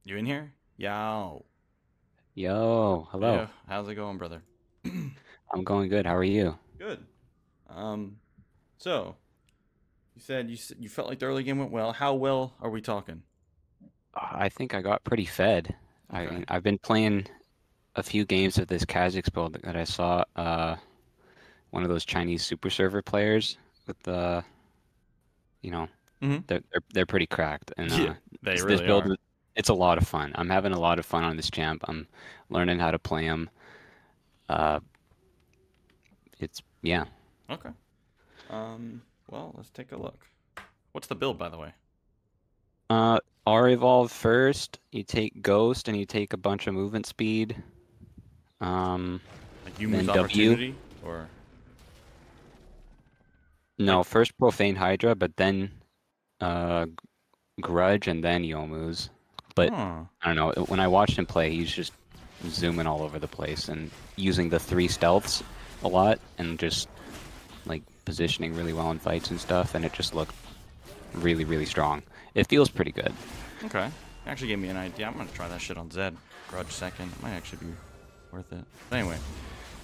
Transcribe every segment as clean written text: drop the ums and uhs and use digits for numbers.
You in here? Yow. Yo, hello. Yeah. How's it going, brother? I'm going good. How are you? Good. Um, so you said you felt like the early game went well. How well are we talking? I think I got pretty fed. Okay. I've been playing a few games of this Kha'Zix build that I saw one of those Chinese super server players with the, you know, Mm-hmm. they're pretty cracked and Yeah, they this really build are. it's a lot of fun. I'm having a lot of fun on this champ. I'm learning how to play him. Uh it's yeah. Okay. Well, let's take a look. What's the build, by the way? R evolve first, you take Ghost and you take a bunch of movement speed. Um Like Yumu's then W. opportunity, or like? No, first Profane Hydra, but then uh, Grudge, and then Yomu's. But Huh. I don't know. When I watched him play, he's just zooming all over the place and using the three stealths a lot, and just like positioning really well in fights and stuff. And it just looked really, really strong. It feels pretty good. Okay. Actually gave me an idea. I'm gonna try that shit on Zed. Grudge second. Might actually be worth it. But anyway.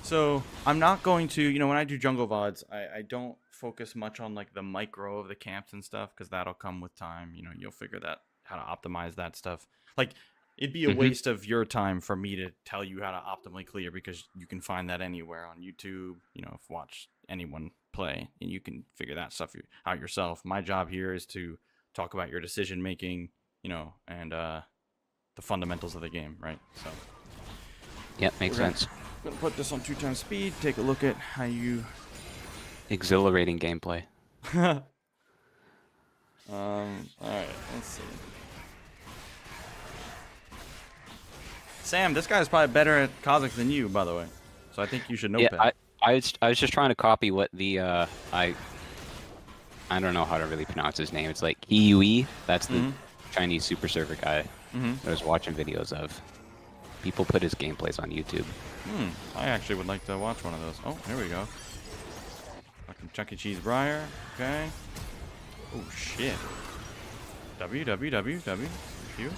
So I'm not going to, when I do jungle VODs, I don't focus much on like the micro of the camps and stuff because that'll come with time. You'll figure that how to optimize that stuff. Like it'd be a Hmm. waste of your time for me to tell you how to optimally clear because you can find that anywhere on YouTube. If watch anyone play and you can figure that stuff out yourself. My job here is to talk about your decision making, and the fundamentals of the game, right? So Yep, makes we're gonna sense. Gonna put this on 2 times speed. Take a look at how you. Exhilarating gameplay. All right. Let's see. Sam, this guy's probably better at Kha'Zix than you, by the way. So I think you should Yeah, notepad. I was just trying to copy what the I don't know how to really pronounce his name. It's like Yui. That's the Mm-hmm. Chinese super server guy Mm-hmm. that I was watching videos of. People put his gameplays on YouTube. I actually would like to watch one of those. Oh, here we go. Fucking Chuck E. Cheese Briar. Okay. Oh shit. W. Q.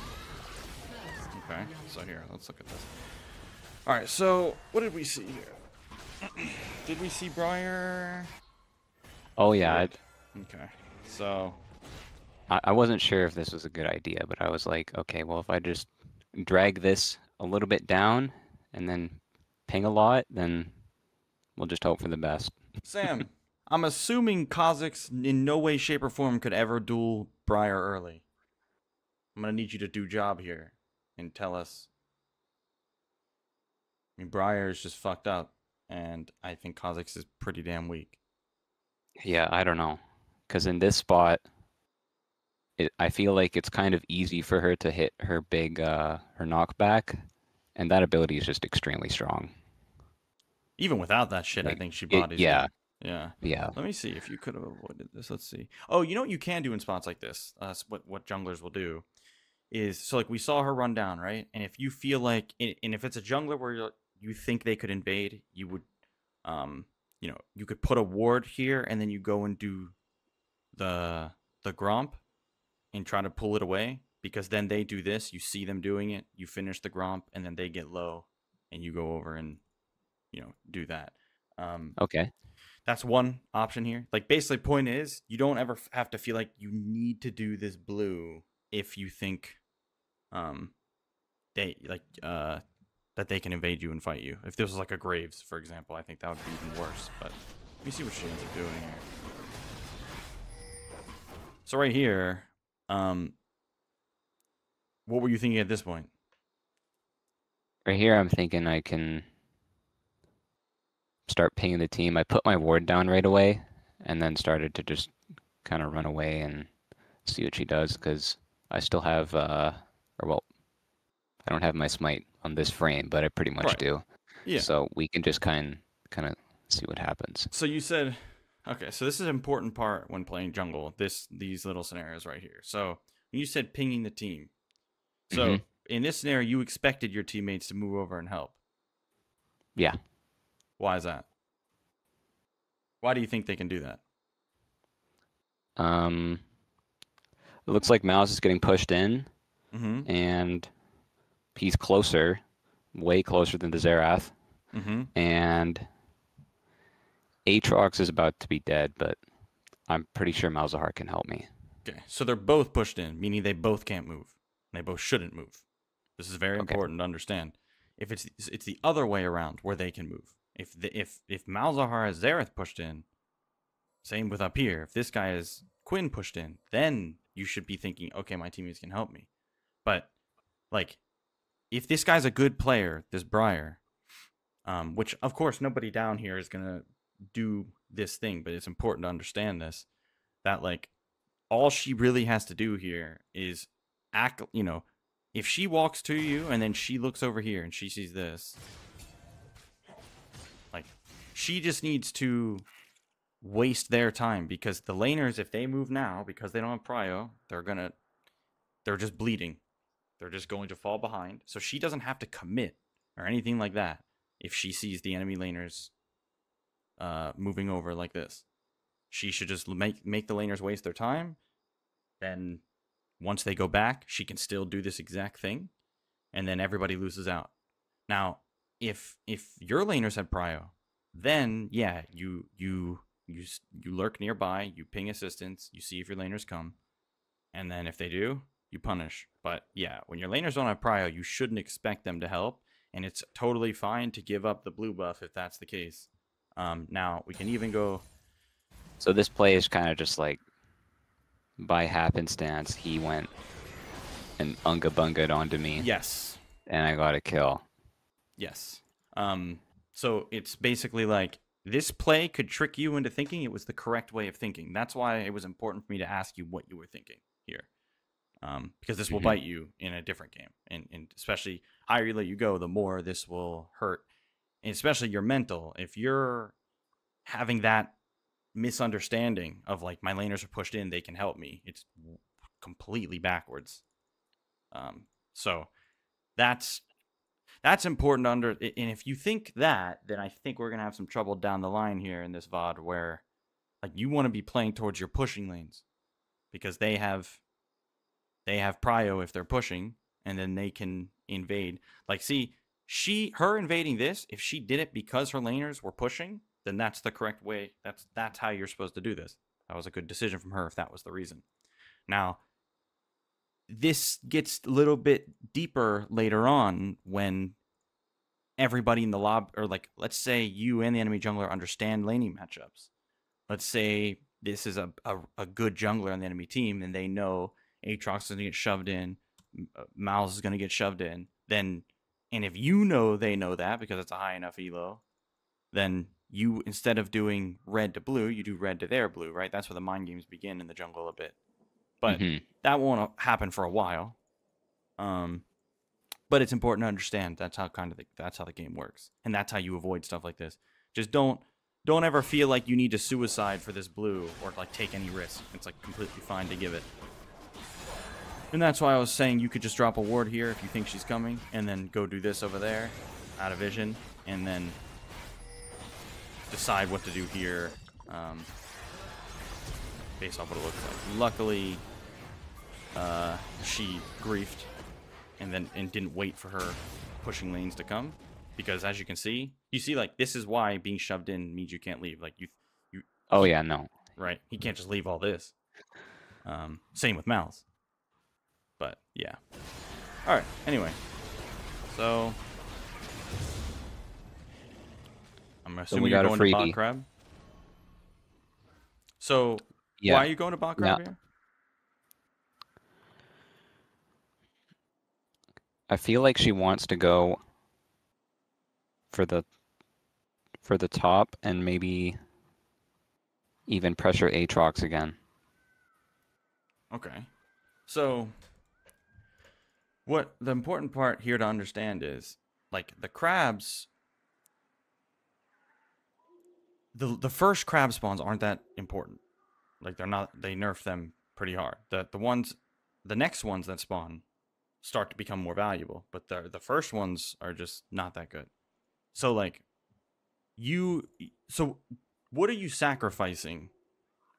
Okay. So here, let's look at this. All right. So what did we see here? Did we see Briar? Oh We yeah, did. Okay. So. I wasn't sure if this was a good idea, but I was like, okay, well if I just drag this a little bit down and then ping a lot, then we'll just hope for the best. Sam, I'm assuming Kha'Zix in no way, shape, or form could ever duel Briar early. I'm gonna need you to do job here and tell us. I mean, Briar is just fucked up, and I think Kha'Zix is pretty damn weak. Yeah, I don't know. Because in this spot, I feel like it's kind of easy for her to hit her big, her knockback, and that ability is just extremely strong. Even without that shit, I Like, think she bodies you. yeah, Yeah. yeah. Let me see if you could have avoided this. Let's see. Oh, you know what you can do in spots like this? What junglers will do is so like we saw her run down, right? And if you feel like, and if it's a jungler where you think they could invade, you would, you could put a ward here, and then you go and do the gromp and try to pull it away because then they do this. You see them doing it. You finish the gromp, and then they get low, and you go over and do that. Um, Okay. that's one option here. Like basically, point is you don't ever have to feel like you need to do this blue if you think um they like that they can invade you and fight you. If this was like a Graves, for example, I think that would be even worse. But let me see what she ends up doing here. So right here, um, what were you thinking at this point? Right here, I'm thinking I can start pinging the team. I put my ward down right away, and then started to just kind of run away and see what she does, because I still have, or well, I don't have my smite on this frame, but I pretty much Right. do. Yeah. So we can just kind of see what happens. So you said, okay. So this is an important part when playing jungle. These little scenarios right here. So you said pinging the team. Hmm. So in this scenario, you expected your teammates to move over and help. Yeah. Why is that? Why do you think they can do that? Um, it looks like Mouse is getting pushed in, Mm-hmm. and he's closer, way closer than the Xerath, Mm-hmm. and Aatrox is about to be dead, but I'm pretty sure Malzahar can help me. Okay, so they're both pushed in, meaning they both can't move. They both shouldn't move. This is very Okay. important to understand. If it's the other way around where they can move. If Malzahar has Xerath pushed in, same with up here. If this guy is Quinn pushed in, then you should be thinking, okay, my teammates can help me. But like, if this guy's a good player, this Briar, which of course nobody down here is gonna do this thing, but it's important to understand this, that like all she really has to do here is act, if she walks to you and then she looks over here and she sees this, like, she just needs to waste their time, because the laners, if they move now, because they don't have prio, they're just bleeding. They're just going to fall behind. So she doesn't have to commit or anything like that if she sees the enemy laners moving over like this. She should just make the laners waste their time. Then once they go back, she can still do this exact thing, and then everybody loses out. Now, if your laners have prio, then yeah, you lurk nearby, you ping assistance, you see if your laners come, and then if they do, you punish. But yeah, when your laners don't have prio, you shouldn't expect them to help, and it's totally fine to give up the blue buff if that's the case. Now we can even go. So this play is kind of just like, by happenstance, he went and unga bunga'd onto me. Yes. And I got a kill. Yes. So it's basically like, this play could trick you into thinking it was the correct way of thinking. That's why it was important for me to ask you what you were thinking here. Because this will bite you in a different game. And especially higher you let you go, the more this will hurt. And especially your mental. If you're having that misunderstanding of like, my laners are pushed in, they can help me, it's completely backwards. So that's important to and if you think that, then I think we're gonna have some trouble down the line here in this VOD, where like, you want to be playing towards your pushing lanes, because they have prio if they're pushing, and then they can invade. Like, see, her invading this, if she did it because her laners were pushing, then that's the correct way. That's how you're supposed to do this. That was a good decision from her if that was the reason. Now, this gets a little bit deeper later on when everybody in the lob, or like, let's say you and the enemy jungler understand laning matchups. Let's say this is a good jungler on the enemy team, and they know Aatrox is going to get shoved in, Miles is going to get shoved in. Then, and if you know they know that because it's a high enough elo, then you, instead of doing red to blue, you do red to their blue, right? That's where the mind games begin in the jungle a bit. But that won't happen for a while. But it's important to understand that's how the game works, and that's how you avoid stuff like this. Just don't ever feel like you need to suicide for this blue, or like take any risk. It's like completely fine to give it. And that's why I was saying you could just drop a ward here if you think she's coming, and then go do this over there, out of vision, and then decide what to do here, based off what it looks like. Luckily, she griefed and didn't wait for her pushing lanes to come, because as you can see, like, this is why being shoved in means you can't leave. Like, you. Oh yeah, no. Right, he can't just leave all this. Same with Mal's. But yeah. All right. Anyway, so I'm assuming you're going to Bog Crab. So yeah. Why are you going to Bog Crab here? I feel like she wants to go for the top, and maybe even pressure Aatrox again. Okay. So what the important part here to understand is, like, the crabs, the first crab spawns aren't that important. Like, they're not, they nerf them pretty hard. The next ones that spawn start to become more valuable, but the first ones are just not that good. So like, so what are you sacrificing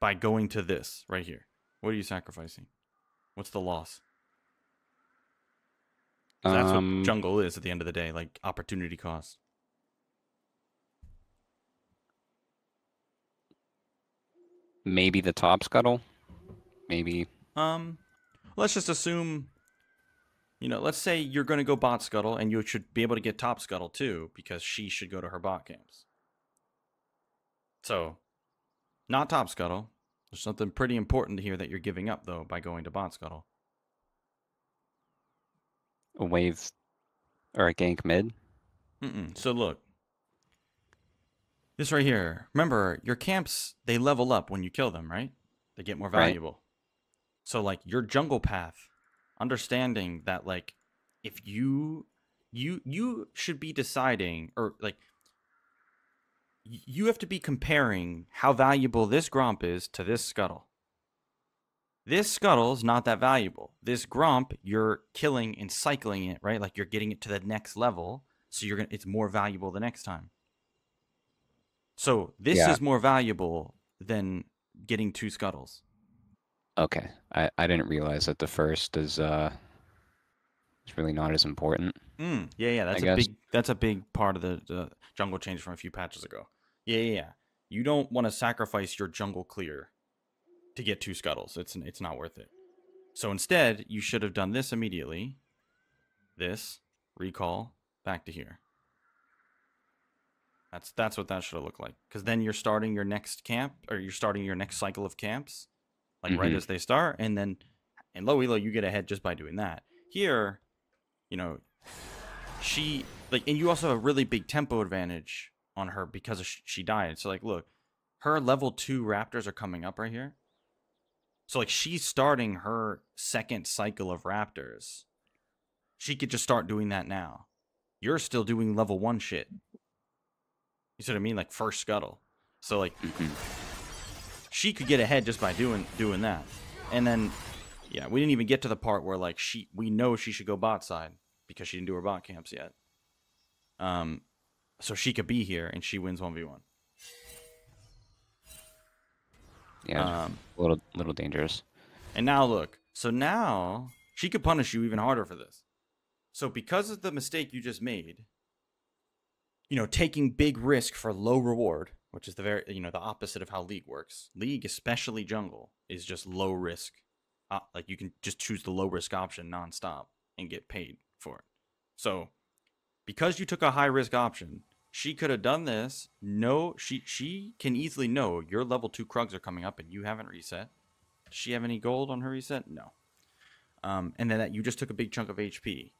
by going to this right here? What are you sacrificing? What's the loss? 'Cause that's what jungle is at the end of the day, like opportunity cost. Maybe the top scuttle. Maybe. Let's just assume, let's say you're going to go bot scuttle, and you should be able to get top scuttle too, because she should go to her bot camps. So, not top scuttle. There's something pretty important here that you're giving up, though, by going to bot scuttle. A wave or a gank mid? So look. This right here. Remember, your camps, they level up when you kill them, right? They get more valuable. Right. So, like, your jungle path, understanding that, like, if you should be deciding, or, like, you have to be comparing how valuable this Gromp is to this Scuttle. This Scuttle is not that valuable. This Gromp, you're killing and cycling it, right? Like, you're getting it to the next level, so it's more valuable the next time. So this is more valuable than getting 2 Scuttles. Okay, I didn't realize that the first is really not as important. Yeah. That's a big part of the jungle change from a few patches ago. Yeah. You don't want to sacrifice your jungle clear to get 2 Scuttles. It's not worth it. So instead, you should have done this immediately. This, recall, back to here. That's what that should have looked like. Because then you're starting your next camp, or you're starting your next cycle of camps, like right as they start, and then in low elo you get ahead just by doing that. Here, she and you also have a really big tempo advantage on her because she died. So like, look, her level 2 raptors are coming up right here. So like, she's starting her second cycle of raptors. She could just start doing that now. You're still doing level 1 shit. You see what I mean? Like first scuttle. So like, she could get ahead just by doing that. And then, yeah, we didn't even get to the part where like we know she should go bot side because she didn't do her bot camps yet. So she could be here and she wins 1v1. Yeah, a little dangerous. And now look, so now she could punish you even harder for this. So because of the mistake you just made, taking big risk for low reward, which is the opposite of how League works. League, especially jungle, is just low risk. Like you can just choose the low risk option nonstop and get paid for it. So because you took a high risk option, she could have done this. No, she can easily know your level 2 Krugs are coming up and you haven't reset. Does she have any gold on her reset? No. And then that you just took a big chunk of HP.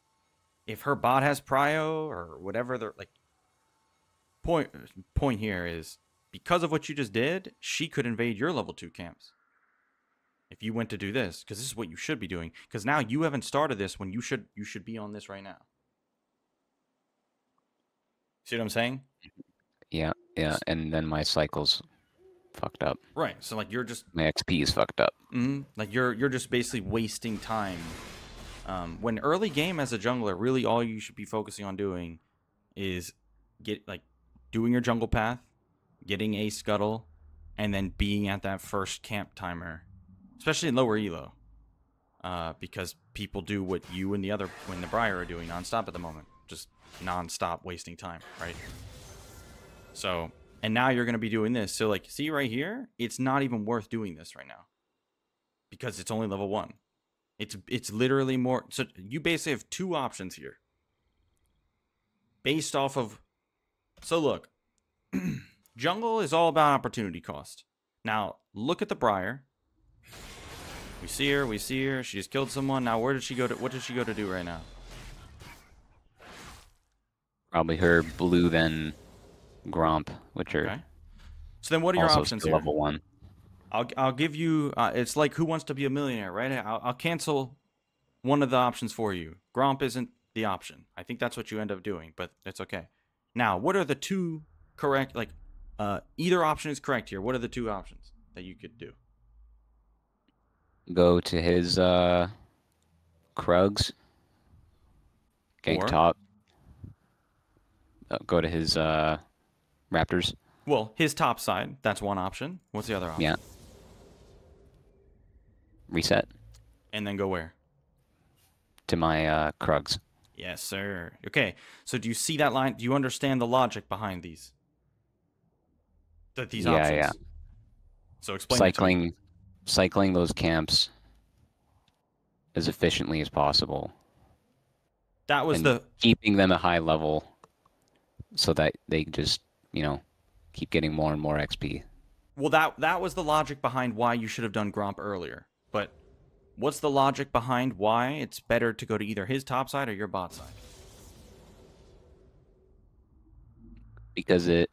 If her bot has prio or whatever, they're like, point here is, because of what you just did, she could invade your level 2 camps if you went to do this, because this is what you should be doing, because now you haven't started this when you should be on this right now. See what I'm saying? Yeah, and then my cycle's fucked up. Right, so like you're just, my XP is fucked up. Like you're just basically wasting time. When early game as a jungler, really all you should be focusing on doing is doing your jungle path, getting a scuttle, and then being at that first camp timer, especially in lower elo, because people do what you and when the Briar are doing nonstop at the moment, just nonstop wasting time, right? So, and now you're gonna be doing this. So like, see right here, it's not even worth doing this right now because it's only level 1. It's literally more. So you basically have 2 options here, based off of. So look, jungle is all about opportunity cost. Now, look at the Briar. We see her. She just killed someone. Now, what did she go to do right now? Probably her blue, then Gromp, which are... Okay. So then what are your options here? Level 1. I'll give you... it's like Who Wants to Be a Millionaire, right? I'll cancel one of the options for you. Gromp isn't the option. I think that's what you end up doing, but it's okay. Now, what are the 2 correct, either option is correct here. What are the 2 options that you could do? Go to his Krugs. Gank top. Go to his Raptors. Well, his top side, that's one option. What's the other option? Yeah. Reset. And then go where? To my Krugs. Yes, sir. Okay, so do you see that line? Do you understand the logic behind these? These Yeah, yeah. options? So explain it to me. Cycling those camps as efficiently as possible That was and the keeping them at high level so that they just, keep getting more and more XP. well, that was the logic behind why you should have done Gromp earlier. But what's the logic behind why it's better to go to either his top side or your bot side? Because it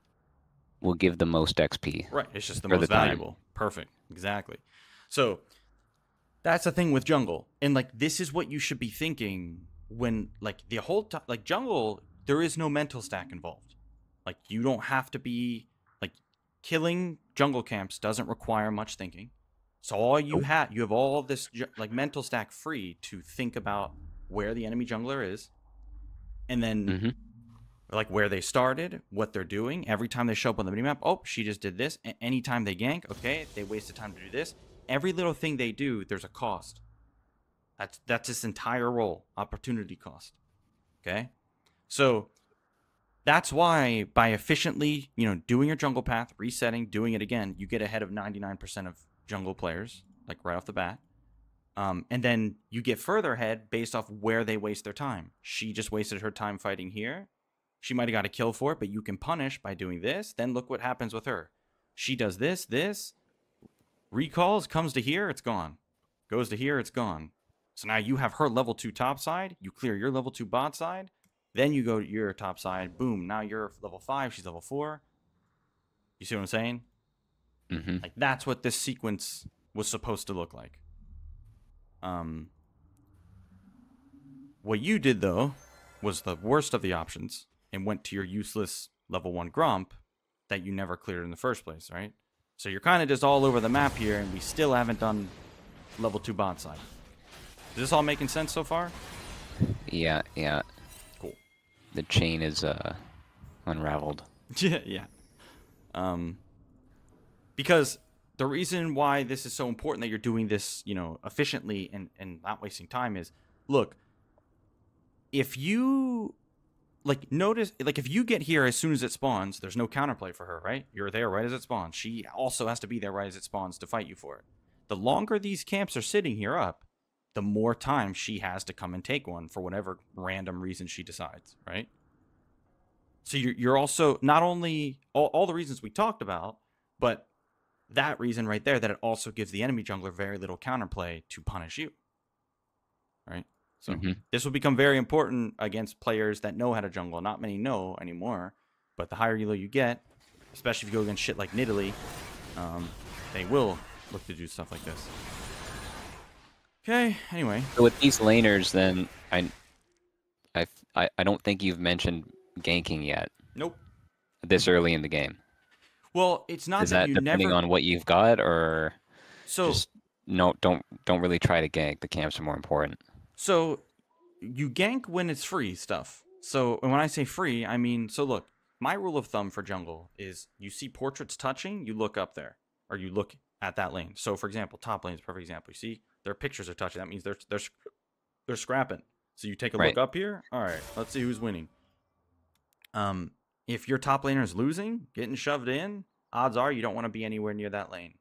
will give the most XP Right, it's just the for most the time. valuable. Perfect, exactly. So that's the thing with jungle, and like this is what you should be thinking when like the whole time, like jungle, there is no mental stack involved. Like you don't have to be like killing jungle camps doesn't require much thinking. So all Nope. you have all this like mental stack free to think about where the enemy jungler is, and then Hmm. like where they started, what they're doing. Every time they show up on the minimap, oh, she just did this. Anytime they gank, okay, they wasted time to do this. Every little thing they do, there's a cost. That's this entire role, opportunity cost. Okay, so that's why by efficiently, doing your jungle path, resetting, doing it again, you get ahead of 99% of jungle players, like right off the bat. And then you get further ahead based off where they waste their time. She just wasted her time fighting here. She might have got a kill for it, but you can punish by doing this. Then look what happens with her. She does this, recalls, comes to here, it's gone. Goes to here, it's gone. So now you have her level 2 top side. You clear your level 2 bot side. Then you go to your top side. Boom. Now you're level 5. She's level 4. You see what I'm saying? Hmm. Like, that's what this sequence was supposed to look like. What you did, though, was the worst of the options and went to your useless level 1 Grump that you never cleared in the first place, right? So you're kind of just all over the map here, and we still haven't done level 2 bot side. Is this all making sense so far? Yeah, yeah. Cool. The chain is unraveled. Yeah. Because the reason why this is so important that you're doing this, efficiently and not wasting time is, look, if you notice, if you get here as soon as it spawns, there's no counterplay for her, right? You're there right as it spawns. She also has to be there right as it spawns to fight you for it. The longer these camps are sitting here up, the more time she has to come and take one for whatever random reason she decides, right? So you're also not only all the reasons we talked about, but that reason right there that it also gives the enemy jungler very little counterplay to punish you, right? So this will become very important against players that know how to jungle. Not many know anymore, but the higher elo you get, especially if you go against shit like Nidalee, they will look to do stuff like this. Okay, anyway. So with these laners, then I don't think you've mentioned ganking yet. Nope. This early in the game. Well, it's not Is that that you depending never. on what you've got, or So just no? Don't really try to gank. The camps are more important. So you gank when it's free stuff. So and when I say free, I mean, so look, my rule of thumb for jungle is you see portraits touching, you look up there, or you look at that lane. So for example, top lane is a perfect example. You see their pictures are touching. That means they're scrapping. So you take a look Right. up here. All right, let's see who's winning. If your top laner is losing, getting shoved in, odds are you don't want to be anywhere near that lane.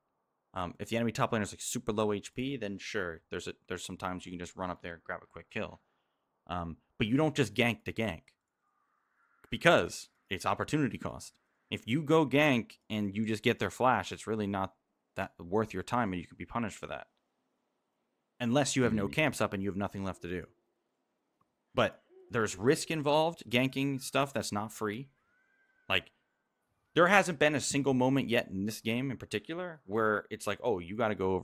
If the enemy top laner is like super low HP, then sure, there's some times you can just run up there and grab a quick kill. But you don't just gank to gank because it's opportunity cost. If you go gank and you just get their flash, it's really not that worth your time, and you could be punished for that. Unless you have no camps up and you have nothing left to do. But there's risk involved ganking stuff that's not free. Like, there hasn't been a single moment yet in this game in particular where it's like, oh, you got to go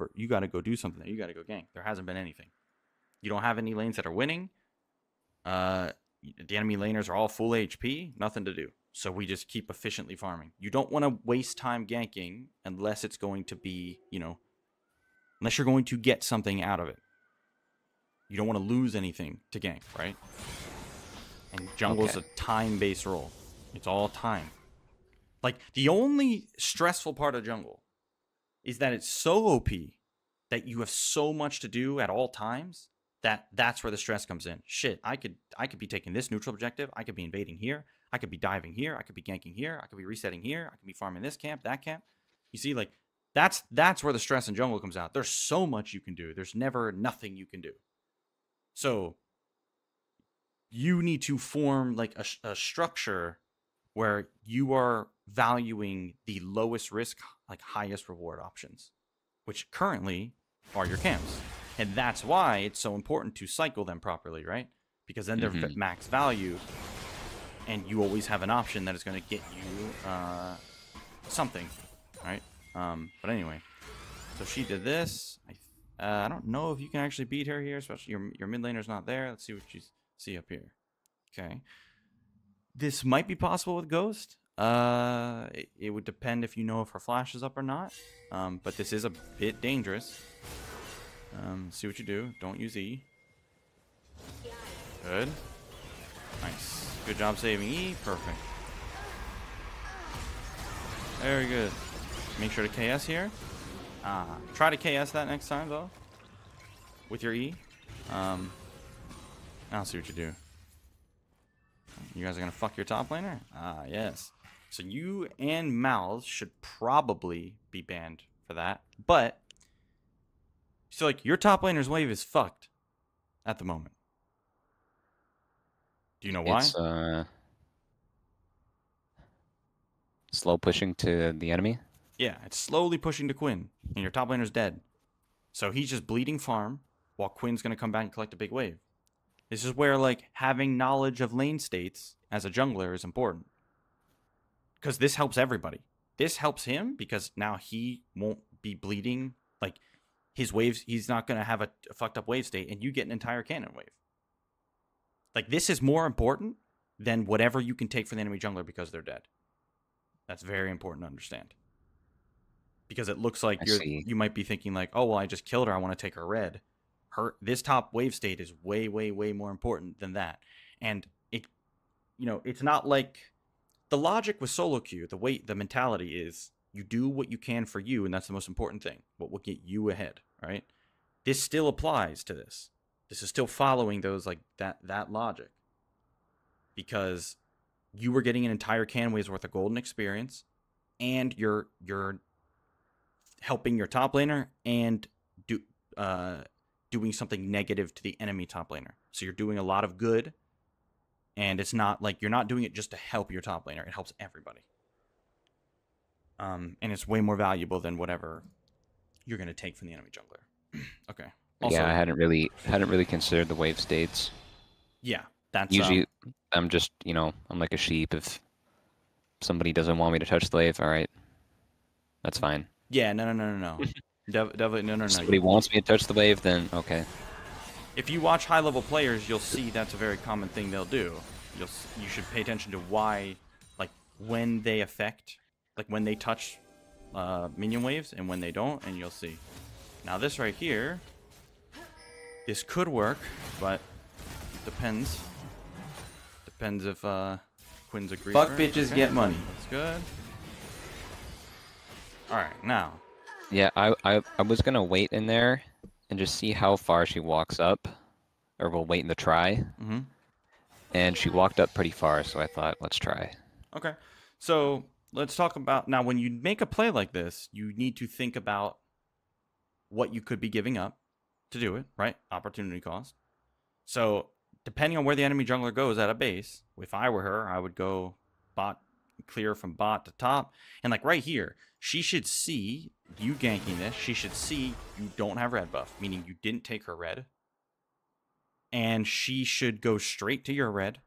do something. You got to go gank. There hasn't been anything. You don't have any lanes that are winning. The enemy laners are all full HP. Nothing to do. So we just keep efficiently farming. You don't want to waste time ganking unless it's going to be, unless you're going to get something out of it. You don't want to lose anything to gank, right? And jungle's a time-based role. It's all time. Like, the only stressful part of jungle is that it's so OP that you have so much to do at all times That's where the stress comes in. Shit, I could be taking this neutral objective. I could be invading here. I could be diving here. I could be ganking here. I could be resetting here. I could be farming this camp, that camp. You see, like that's where the stress in jungle comes out. There's so much you can do. There's never nothing you can do. So you need to form like a structure where you are valuing the lowest risk, like highest reward options, which currently are your camps. And that's why it's so important to cycle them properly, right? Because then they're max value, and you always have an option that is going to get you something, right? But anyway, so she did this. I don't know if you can actually beat her here, especially your mid laner's not there. Let's see what you see up here. Okay. This might be possible with Ghost. It would depend if you know if her flash is up or not. But this is a bit dangerous. See what you do. Don't use E. Good. Nice. Good job saving E. Perfect. Very good. Make sure to KS here. Try to KS that next time, though. With your E. I'll see what you do. You guys are going to fuck your top laner? Yes. So you and Mouths should probably be banned for that. But, so like, your top laner's wave is fucked at the moment. Do you know why? It's slow pushing to the enemy. Yeah, it's slowly pushing to Quinn, and your top laner's dead. So he's just bleeding farm, while Quinn's going to come back and collect a big wave. This is where, like, having knowledge of lane states as a jungler is important. Because this helps everybody. This helps him because now he won't be bleeding. Like, his waves, he's not going to have a fucked up wave state, and you get an entire cannon wave. Like, this is more important than whatever you can take from the enemy jungler because they're dead. That's very important to understand. Because it looks like you might be thinking, like, oh, well, I just killed her. I want to take her red. This top wave state is way, way, way more important than that. And it, it's not like the logic with solo queue. The mentality is you do what you can for you, and that's the most important thing. What will get you ahead, right? This still applies to this. This is still following those like that logic, because you were getting an entire can wave's worth of golden experience, and you're helping your top laner and doing something negative to the enemy top laner. So you're doing a lot of good, and it's not like you're not doing it just to help your top laner. It helps everybody. And it's way more valuable than whatever you're going to take from the enemy jungler. Okay. Also, yeah, I hadn't really considered the wave states. Yeah, that's usually I'm just, I'm like a sheep. If somebody doesn't want me to touch the wave, all right, that's fine. Yeah, no. Definitely, no. Somebody wants me to touch the wave, then okay. If you watch high-level players, you'll see that's a very common thing they'll do. You should pay attention to why, like, when they affect, like, when they touch minion waves and when they don't, and you'll see. Now, this right here, this could work, but depends. Depends if Quinn's agrees. Fuck bitches, get money. That's good. Alright, now. Yeah, I was gonna wait in there and just see how far she walks up, or we'll wait in the try. Mm-hmm. And she walked up pretty far, so I thought, let's try. Okay, so let's talk about now. When you make a play like this, you need to think about what you could be giving up to do it, right? Opportunity cost. So depending on where the enemy jungler goes at a base, if I were her, I would go bot, clear from bot to top, and like right here, she should see you ganking this. She should see you don't have red buff, meaning you didn't take her red. And she should go straight to your red.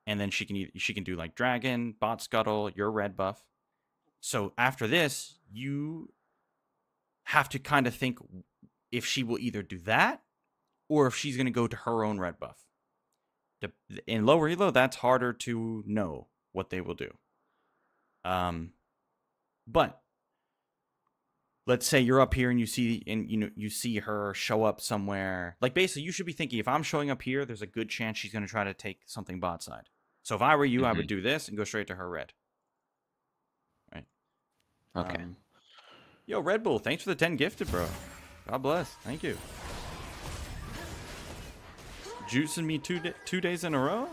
And then she can do like dragon, bot scuttle, your red buff. So after this, you have to kind of think if she will either do that or if she's going to go to her own red buff. In lower elo, that's harder to know what they will do. But let's say you're up here and you see her show up somewhere. Like basically, you should be thinking, if I'm showing up here, there's a good chance she's going to try to take something bot side. So if I were you, I would do this and go straight to her red. Right. Okay. Yo, Red Bull, thanks for the 10 gifted, bro. God bless. Thank you. juicing me 2 days in a row.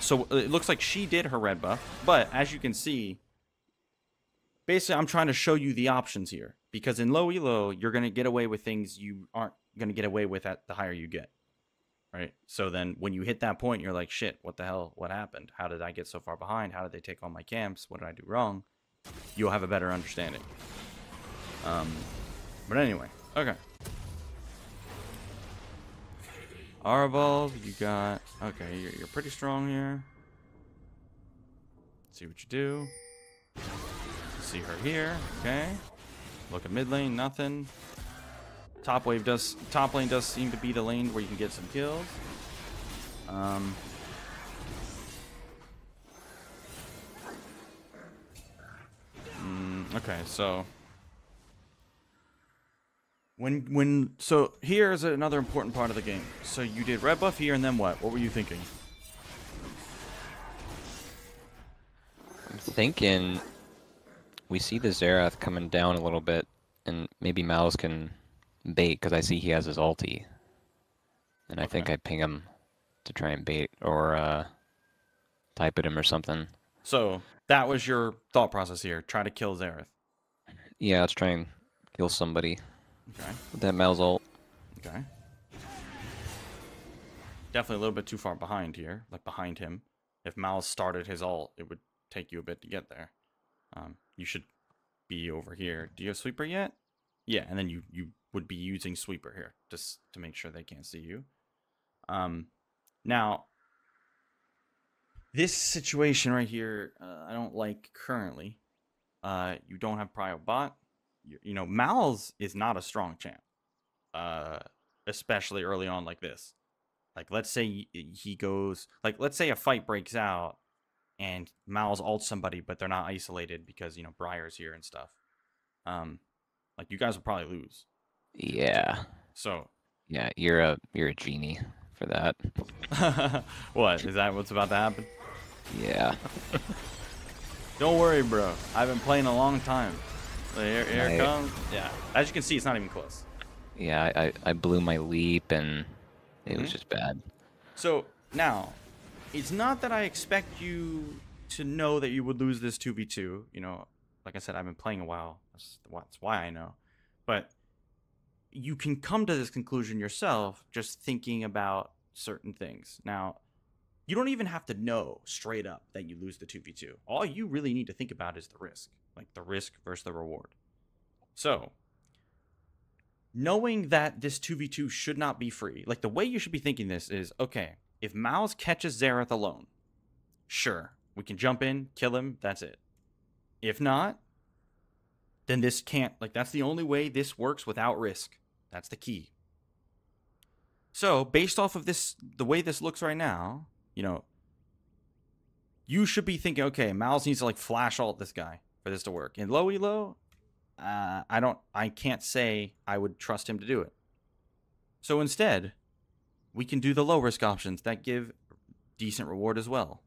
So it looks like she did her red buff, but as you can see, basically I'm trying to show you the options here, because in low elo you're going to get away with things you aren't going to get away with at the higher you get, right? So then when you hit that point, you're like, shit, what the hell, what happened? How did I get so far behind? How did they take all my camps? What did I do wrong? You'll have a better understanding. But anyway, okay. Arvolve, you got... Okay, you're pretty strong here. See what you do. See her here, okay. Look at mid lane, nothing. Top lane does seem to be the lane where you can get some kills. Okay, so... So here's another important part of the game. So you did red buff here, and then what? What were you thinking? I'm thinking we see the Xerath coming down a little bit, and maybe Mouse can bait, because I see he has his ulti. And I think I ping him to try and bait, or type at him or something. So that was your thought process here. Try to kill Xerath. Yeah, let's try and kill somebody. Okay. With that Mal's ult. Okay. Definitely a little bit too far behind here, like behind him. If Mal started his ult, it would take you a bit to get there. You should be over here. Do you have Sweeper yet? Yeah, and then you would be using Sweeper here just to make sure they can't see you. Now, this situation right here, I don't like currently. You don't have Prio Bot. You know, Mal's is not a strong champ, especially early on like this. Like, let's say he goes, like, let's say a fight breaks out and Mal's ults somebody, but they're not isolated because, you know, Briar's here and stuff. Like, you guys will probably lose. Yeah. So. Yeah, you're a genie for that. What? Is that what's about to happen? Yeah. Don't worry, bro. I've been playing a long time. Here it comes. Yeah. As you can see, it's not even close. Yeah, I blew my leap, and it was just bad. So, now, it's not that I expect you to know that you would lose this 2v2. You know, like I said, I've been playing a while. That's why I know. But you can come to this conclusion yourself just thinking about certain things. Now, you don't even have to know straight up that you lose the 2v2. All you really need to think about is the risk. Like the risk versus the reward. So, knowing that this 2v2 should not be free, like the way you should be thinking this is, okay, if Mouse catches Xerath alone, sure, we can jump in, kill him, that's it. If not, then this can't, like that's the only way this works without risk. That's the key. So, based off of this, the way this looks right now, you know, you should be thinking, okay, Mouse needs to like flash ult this guy for this to work. In low elo, I can't say I would trust him to do it. So instead, we can do the low risk options that give decent reward as well.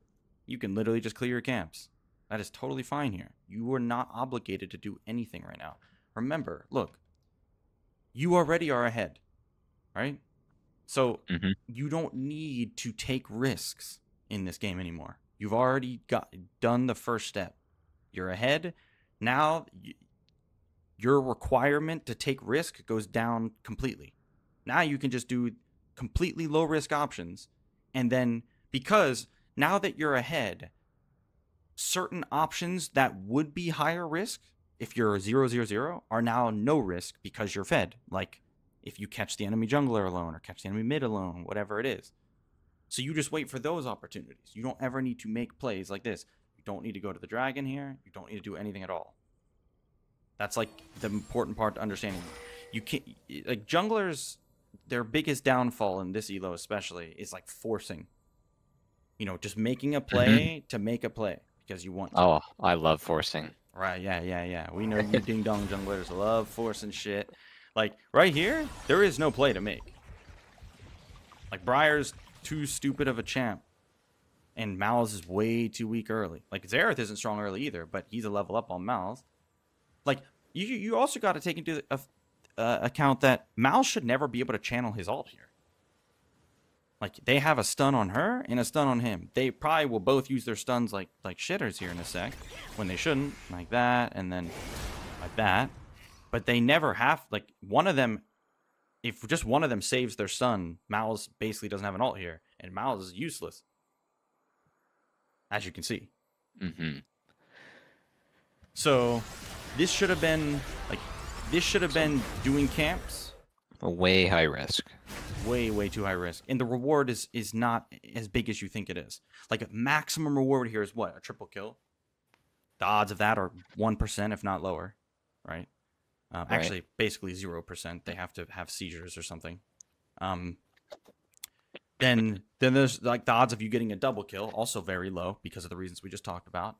You can literally just clear your camps. That is totally fine here. You are not obligated to do anything right now. Remember, look, you already are ahead, right? So you don't need to take risks in this game anymore. You've already done the first step. You're ahead. Now, your requirement to take risk goes down completely. Now you can just do completely low risk options. And then, because now that you're ahead, certain options that would be higher risk, if you're 0-0-0, are now no risk because you're fed. Like, if you catch the enemy jungler alone or catch the enemy mid alone, whatever it is. So you just wait for those opportunities. You don't ever need to make plays like this. You don't need to go to the dragon here. You don't need to do anything at all. That's like the important part to understanding. You can't, like junglers, their biggest downfall in this elo especially is like forcing. You know, just making a play to make a play because you want to. Oh, I love forcing. Right, yeah. We know you ding dong junglers love forcing shit. Like right here, there is no play to make. Like Briar's too stupid of a champ. And Mal's is way too weak early. Like, Xerath isn't strong early either, but he's a level up on Mal's. Like, you also got to take into account that Mal should never be able to channel his ult here. Like, they have a stun on her and a stun on him. They probably will both use their stuns like shitters here in a sec, when they shouldn't. Like that, and then like that. But they never have, like, one of them, if just one of them saves their stun, Mal's basically doesn't have an ult here. And Mal is useless, as you can see. Mm-hmm. So, this should have been, like, doing camps. A way high risk. Way too high risk. And the reward is not as big as you think it is. Like, a maximum reward here is what? A triple kill? The odds of that are 1%, if not lower, right? Right. Actually, basically 0%. They have to have seizures or something. Then there's, like, the odds of you getting a double kill, also very low because of the reasons we just talked about.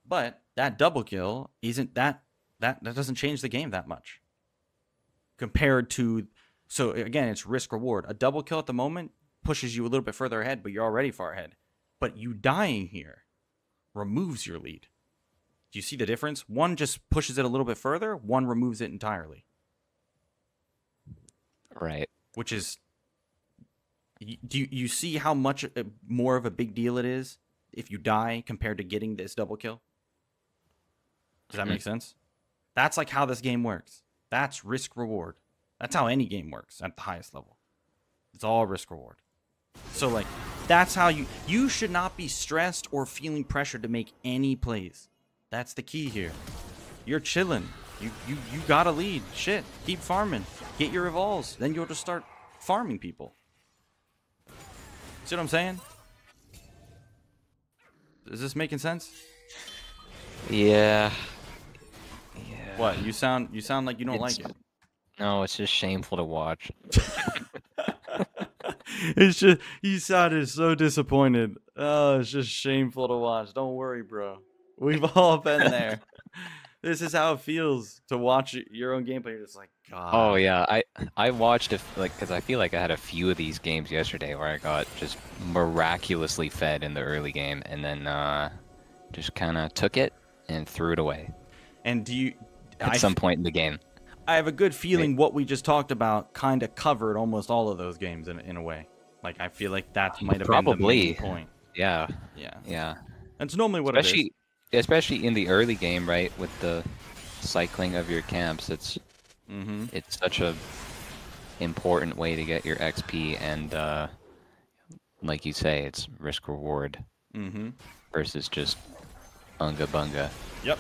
But that double kill isn't that doesn't change the game that much. Compared to, so again, it's risk reward. A double kill at the moment pushes you a little bit further ahead, but you're already far ahead. But you dying here removes your lead. Do you see the difference? One just pushes it a little bit further, one removes it entirely. Right. Which is, do you see how much more of a big deal it is if you die compared to getting this double kill? Does that make sense? That's like how this game works. That's risk reward. That's how any game works at the highest level. It's all risk reward. So, like, that's how you should not be stressed or feeling pressured to make any plays. That's the key here. You're chilling. You got a lead. Shit. Keep farming. Get your evolves. Then you'll just start farming people. See what I'm saying? Is this making sense? Yeah. What? You sound like you don't like it. No, it's just shameful to watch. It's just, you sounded so disappointed. Oh, it's just shameful to watch. Don't worry, bro. We've all been there. This is how it feels to watch your own gameplay. You're just like, God. Oh yeah, I watched it because I feel like I had a few of these games yesterday where I got just miraculously fed in the early game and then just kind of took it and threw it away. And do you? At some point in the game. I have a good feeling what we just talked about kind of covered almost all of those games in a way. Like, I feel like that might have been the main point. Yeah. Yeah. That's normally what it is. Especially in the early game, right, with the cycling of your camps. It's such a important way to get your XP, and like you say, it's risk reward versus just unga bunga. Yep.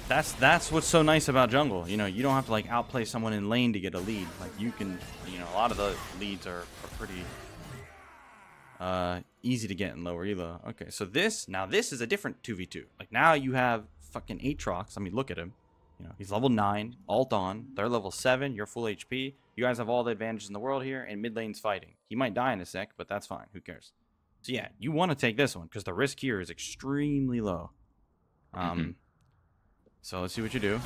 That's what's so nice about jungle. You know, you don't have to, like, outplay someone in lane to get a lead. Like, you can, you know, a lot of the leads are pretty easy to get in lower elo. Okay, so this is a different 2v2. Like, now you have fucking Aatrox. I mean, look at him. You know, he's level 9, ult on. They're level 7. You're full HP. You guys have all the advantages in the world here, and mid lane's fighting. He might die in a sec, but that's fine. Who cares? So yeah, you want to take this one because the risk here is extremely low. So let's see what you do.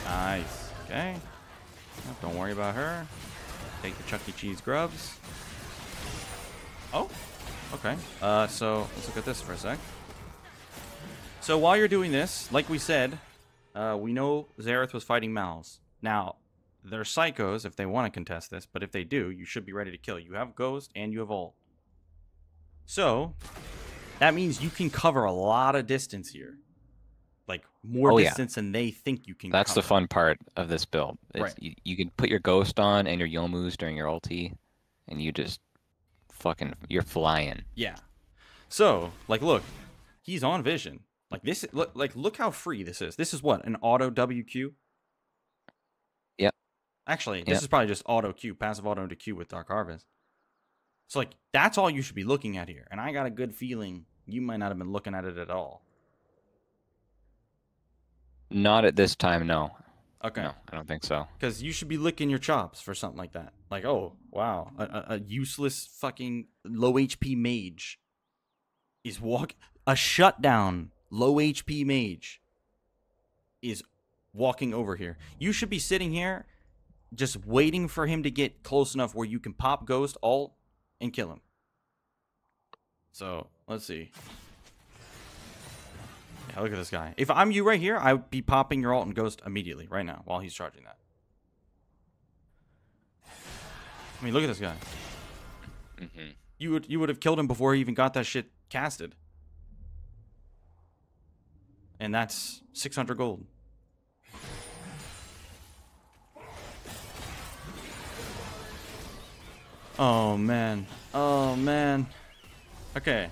Nice. Okay. Don't worry about her. Take the Chuck E. Cheese grubs. Oh. Okay. So let's look at this for a sec. So while you're doing this, like we said, we know Xerath was fighting Mals. Now, they're psychos if they want to contest this, but if they do, you should be ready to kill. You have Ghost and you have ult. So that means you can cover a lot of distance here. Like, more distance than they think you can. That's cover. the fun part of this build. Right. You can put your Ghost on and your Youmuu's during your ulti, and you just you're flying. Yeah. So, like, look, he's on vision. Like, this, look how free this is. This is what, an auto WQ? Yep. Actually, this is probably just auto Q, passive auto into Q with Dark Harvest. So, like, that's all you should be looking at here. And I got a good feeling you might not have been looking at it at all. Not at this time, no. Okay. No, I don't think so. Because you should be licking your chops for something like that. Like, oh, wow. A useless fucking low HP mage is a shutdown low HP mage is walking over here. You should be sitting here just waiting for him to get close enough where you can pop Ghost, ult, and kill him. So, let's see. Yeah, look at this guy. If I'm you right here, I would be popping your ult and Ghost immediately, right now, while he's charging that. I mean, look at this guy. Mm-hmm. You would have killed him before he even got that shit casted. And that's 600 gold. Oh, man. Oh, man. Okay.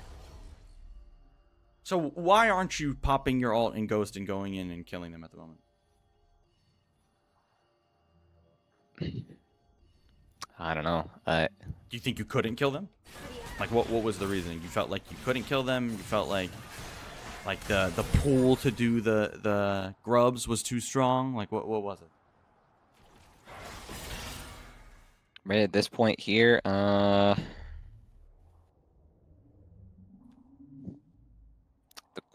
So why aren't you popping your ult and ghost and going in and killing them at the moment? I don't know. Do you think you couldn't kill them? Like, what was the reasoning? You felt like you couldn't kill them? You felt like the pool to do the grubs was too strong? Like, what was it? Right at this point here, the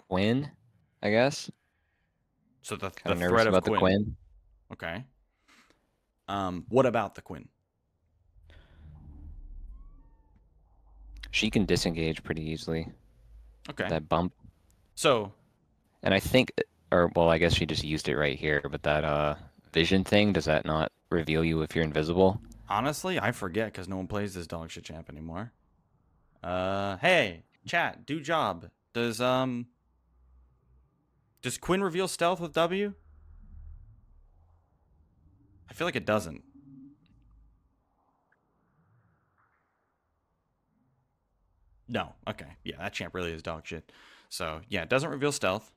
Quinn, I guess. So the Kind of threat nervous of about Quinn. the Quinn. Okay. What about the Quinn? She can disengage pretty easily. Okay. That bump. So. And I think, or well, I guess she just used it right here. But that vision thing, does that not reveal you if you're invisible? Honestly, I forget because no one plays this dog shit champ anymore. Hey, chat, do job. Does Quinn reveal stealth with W? I feel like it doesn't. No. Okay. Yeah, that champ really is dog shit. So yeah, it doesn't reveal stealth.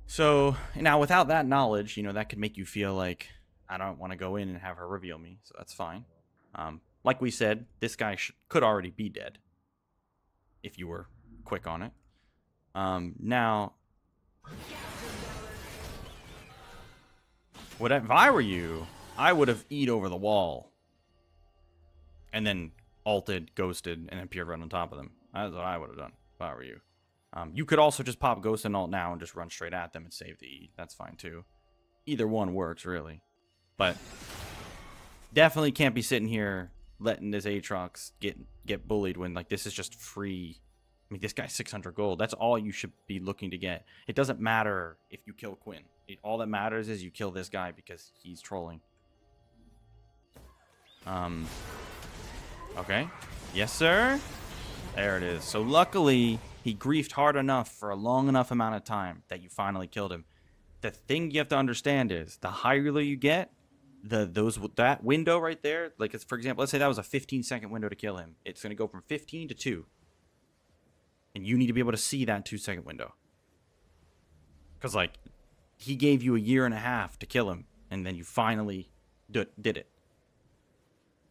So now without that knowledge, that could make you feel like I don't want to go in and have her reveal me. So that's fine. Like we said, this guy could already be dead if you were quick on it. Now, if I were you, I would have eat over the wall and then ulted, ghosted, and then peered right on top of them. That's what I would have done if I were you. You could also just pop ghost and ult now and just run straight at them and save the E. That's fine too. Either one works, really. But definitely can't be sitting here letting this Aatrox get bullied when like this is just free. I mean, this guy's 600 gold. That's all you should be looking to get. It doesn't matter if you kill Quinn. All that matters is you kill this guy because he's trolling. Okay. Yes, sir. There it is. So luckily, he griefed hard enough for a long enough amount of time that you finally killed him. The thing you have to understand is the higher you get, that window right there, like for example, let's say that was a 15-second window to kill him. It's going to go from 15 to 2. And you need to be able to see that 2-second window. Because, like, he gave you a year and a half to kill him, and then you finally did it.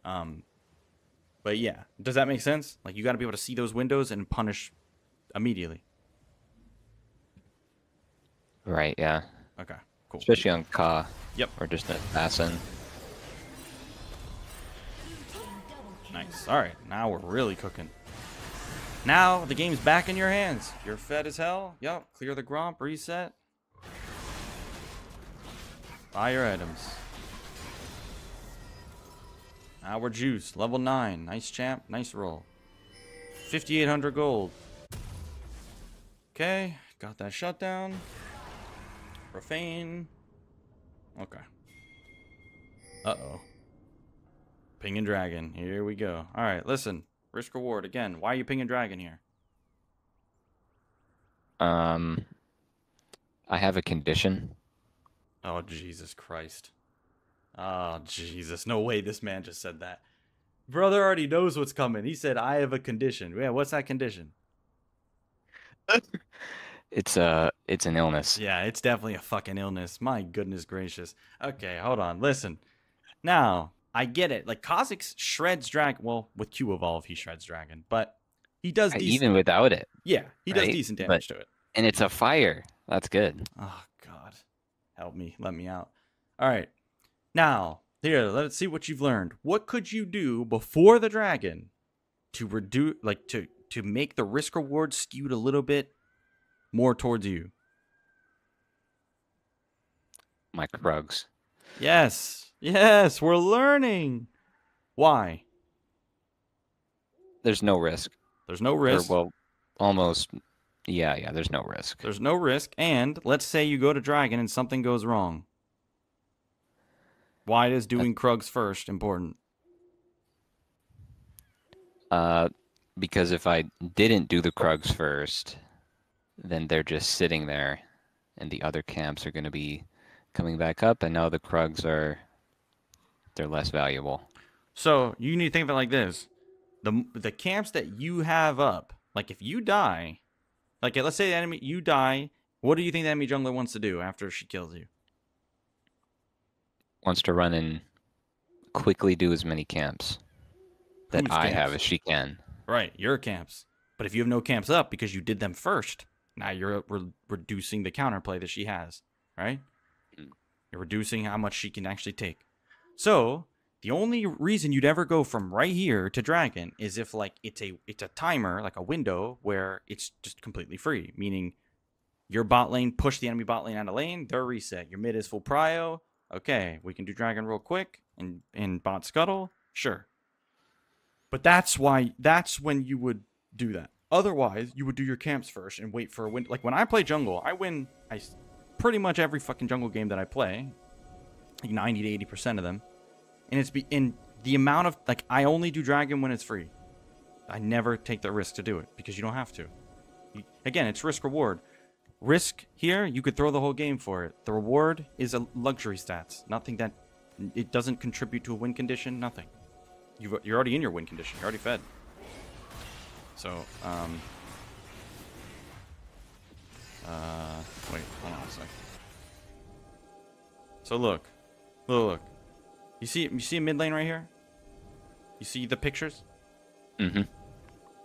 But yeah, does that make sense? Like, you got to be able to see those windows and punish immediately. Right, yeah. Okay, cool. Especially on Ka. Yep. Or just an assassin. Nice. All right, now we're really cooking. Now the game's back in your hands. You're fed as hell. Yep. Clear the Gromp, reset. Buy your items. Now we're juiced. Level 9. Nice champ. Nice roll. 5,800 gold. Okay. Got that shutdown. Profane. Okay. Uh-oh. Ping and Dragon. Here we go. Alright, listen. Risk reward. Again, why are you pinging Dragon here? I have a condition. Oh, Jesus Christ. Oh, Jesus. No way this man just said that. Brother already knows what's coming. He said, I have a condition. Yeah, what's that condition? It's an illness. Yeah, it's definitely a fucking illness. My goodness gracious. Okay, hold on. Listen. Now, I get it. Like, Kha'Zix shreds Dragon. Well, with Q Evolve, he shreds Dragon. But he does decent. Even without it. Yeah, he does decent damage to it. And it's a fire. That's good. Oh, God. Help me. Let me out. All right. Now, here, let's see what you've learned. What could you do before the dragon to reduce, like, to make the risk reward skewed a little bit more towards you? My Krugs. Yes. Yes, we're learning. Why? There's no risk. There's no risk. Or, well, almost. Yeah, there's no risk. There's no risk. And let's say you go to dragon and something goes wrong. Why is doing Krugs first important? Because if I didn't do the Krugs first, then they're just sitting there, and the other camps are going to be coming back up, and now the Krugs they're less valuable. So you need to think of it like this: the camps that you have up, like if you die, like let's say the enemy you die, what do you think the enemy jungler wants to do after she kills you? Wants to run and quickly do as many camps that Whose I have camps? as she can. Right, your camps. But if you have no camps up because you did them first, now you're reducing the counterplay that she has, right? You're reducing how much she can actually take. So the only reason you'd ever go from right here to dragon is if like it's a timer, like a window where it's just completely free, meaning your bot lane push the enemy bot lane out of lane, they're reset. Your mid is full prio. Okay, we can do dragon real quick and bot scuttle. Sure. But that's when you would do that. Otherwise, you would do your camps first and wait for a win. Like when I play jungle, I win pretty much every fucking jungle game that I play, like 90 to 80% of them. And it's in the amount of like I only do dragon when it's free. I never take the risk to do it because you don't have to. Again, it's risk reward. Risk here, you could throw the whole game for it. The reward is a luxury stats. Nothing that it doesn't contribute to a win condition. Nothing. You're already in your win condition. You're already fed. So, wait, hold on a sec. So look. You see a mid lane right here? You see the pictures? Mm-hmm.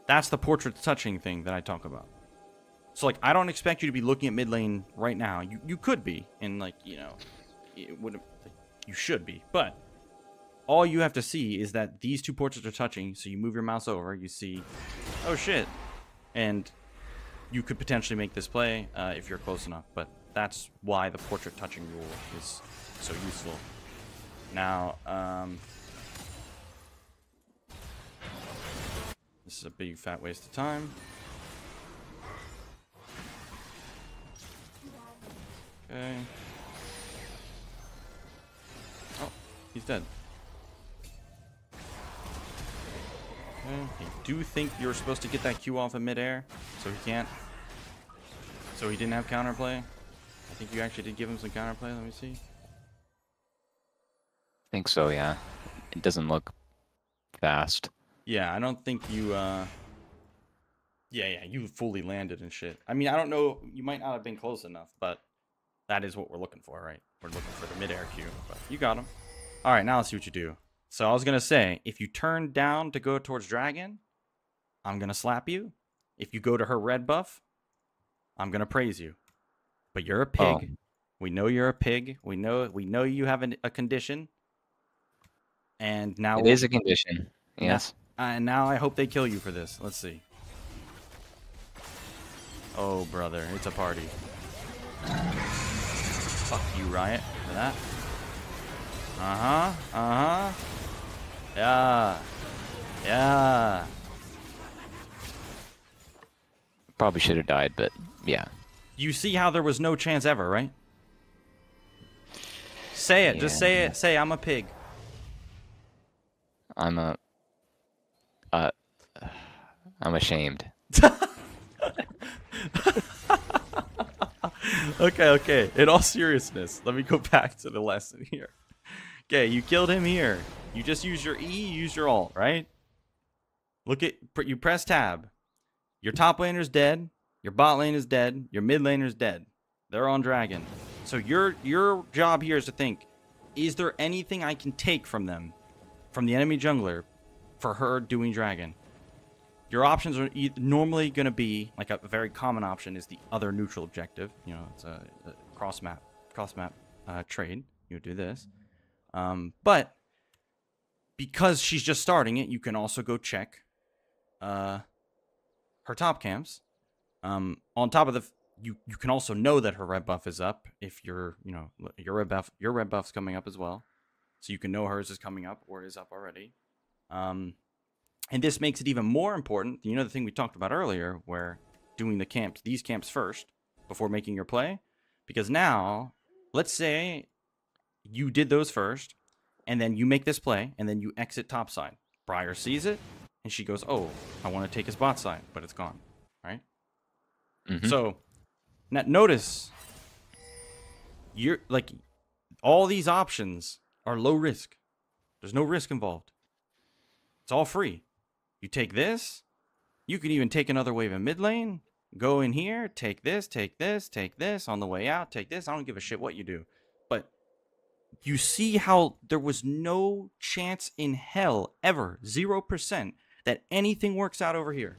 That's the portrait touching thing that I talk about. So like, I don't expect you to be looking at mid lane right now. You could be, and like, you know, it would you should be, but all you have to see is that these two portraits are touching. So you move your mouse over, you see, oh shit, and you could potentially make this play if you're close enough. But that's why the portrait touching rule is so useful. Now, this is a big fat waste of time. Okay. Oh, he's dead. Okay. I do think you're supposed to get that Q off in midair, so he can't. So he didn't have counterplay. I think you actually did give him some counterplay. Let me see. I think so, yeah. It doesn't look fast. Yeah, I don't think you, yeah, you fully landed and shit. I mean, I don't know, you might not have been close enough, but that is what we're looking for, right? We're looking for the mid-air Q, but you got him. All right, now let's see what you do. So I was going to say, if you turn down to go towards dragon, I'm going to slap you. If you go to her red buff, I'm going to praise you. But you're a pig. Oh. We know you're a pig. We know you have a condition. And now it is a condition. Yes. And now I hope they kill you for this. Let's see. Oh, brother, it's a party. Fuck you, Riot, for that. Yeah. Probably should have died, but yeah. You see how there was no chance ever, right? Say it. Yeah. Just say it. Say, I'm a pig. I'm ashamed. Okay. In all seriousness, let me go back to the lesson here. Okay, you killed him here. You just use your E, use your alt, right? You press tab. Your top laner's dead. Your bot lane is dead. Your mid laner's dead. They're on dragon. So your job here is to think, is there anything I can take from them, from the enemy jungler, for her doing dragon? Your options are normally going to be, like a very common option is the other neutral objective. You know, it's a cross map trade. You do this. But because she's just starting it, you can also go check her top camps. On top of you can also know that her red buff is up if your red buff's coming up as well. So you can know hers is coming up or is up already. And this makes it even more important. You know the thing we talked about earlier, where doing these camps first before making your play? Because now, let's say you did those first. and then you make this play, and then you exit top side. Briar sees it, and she goes, oh, I want to take his bot side, but it's gone, right? So, now notice, you're like, all these options are low risk. There's no risk involved. It's all free. You take this. You can even take another wave in mid lane. Go in here. Take this, take this, take this. On the way out, take this. I don't give a shit what you do. But you see how there was no chance in hell ever, 0%, that anything works out over here.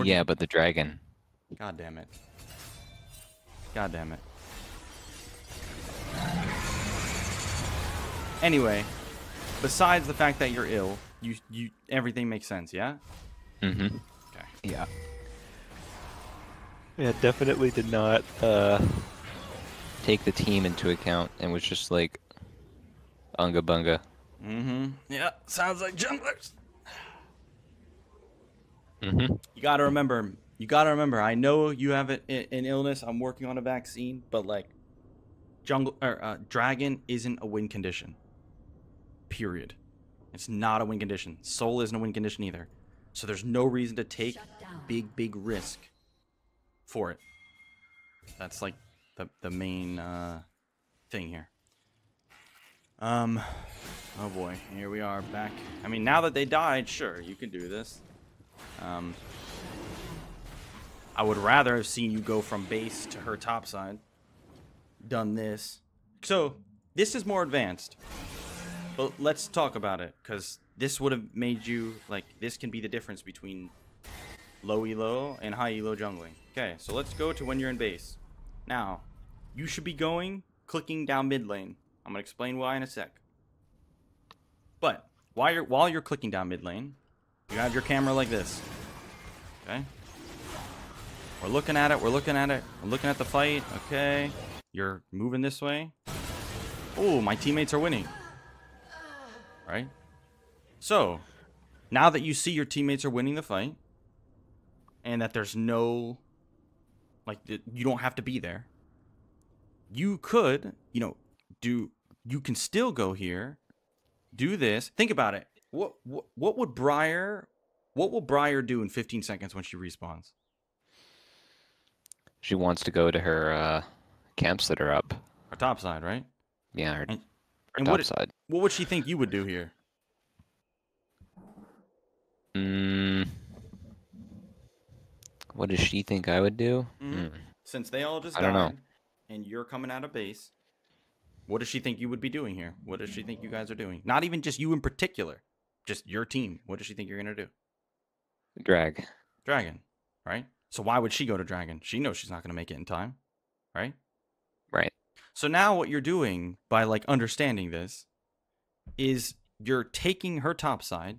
Yeah, but the dragon. God damn it. God damn it. Anyway, besides the fact that you're ill, you everything makes sense, yeah? Okay. Yeah. Yeah, definitely did not take the team into account and was just like unga bunga. Yeah, sounds like junglers. You gotta remember, I know you have an illness, I'm working on a vaccine, but like dragon isn't a win condition. Period. It's not a win condition. Soul isn't a win condition either. So there's no reason to take big risk for it. That's like the main thing here. Oh boy, here we are back. I mean, now that they died, sure, you can do this. I would rather have seen you go from base to her top side. Done this. So, this is more advanced. But let's talk about it, because this would have made you, like, this can be the difference between low elo and high elo jungling. Okay, so let's go to when you're in base. Now, you should be clicking down mid lane. I'm going to explain why in a sec. But, while you're clicking down mid lane, you have your camera like this. Okay? We're looking at it, we're looking at the fight, okay? You're moving this way. Oh, my teammates are winning. Right? So, now that you see your teammates are winning the fight, and that there's no, like, you don't have to be there, you could, you can still go here, do this. Think about it. What will Briar do in 15 seconds when she respawns? She wants to go to her camps that are up. Her top side, right? Yeah, her And top side. What would she think you would do here? What does she think I would do? Since they all just I don't know. died, and you're coming out of base, what does she think you would be doing here? What does she think you guys are doing? Not even just you in particular, just your team. What does she think you're gonna do? Dragon, right? So why would she go to Dragon? She knows she's not gonna make it in time, right? Right. So now what you're doing by like understanding this is you're taking her top side.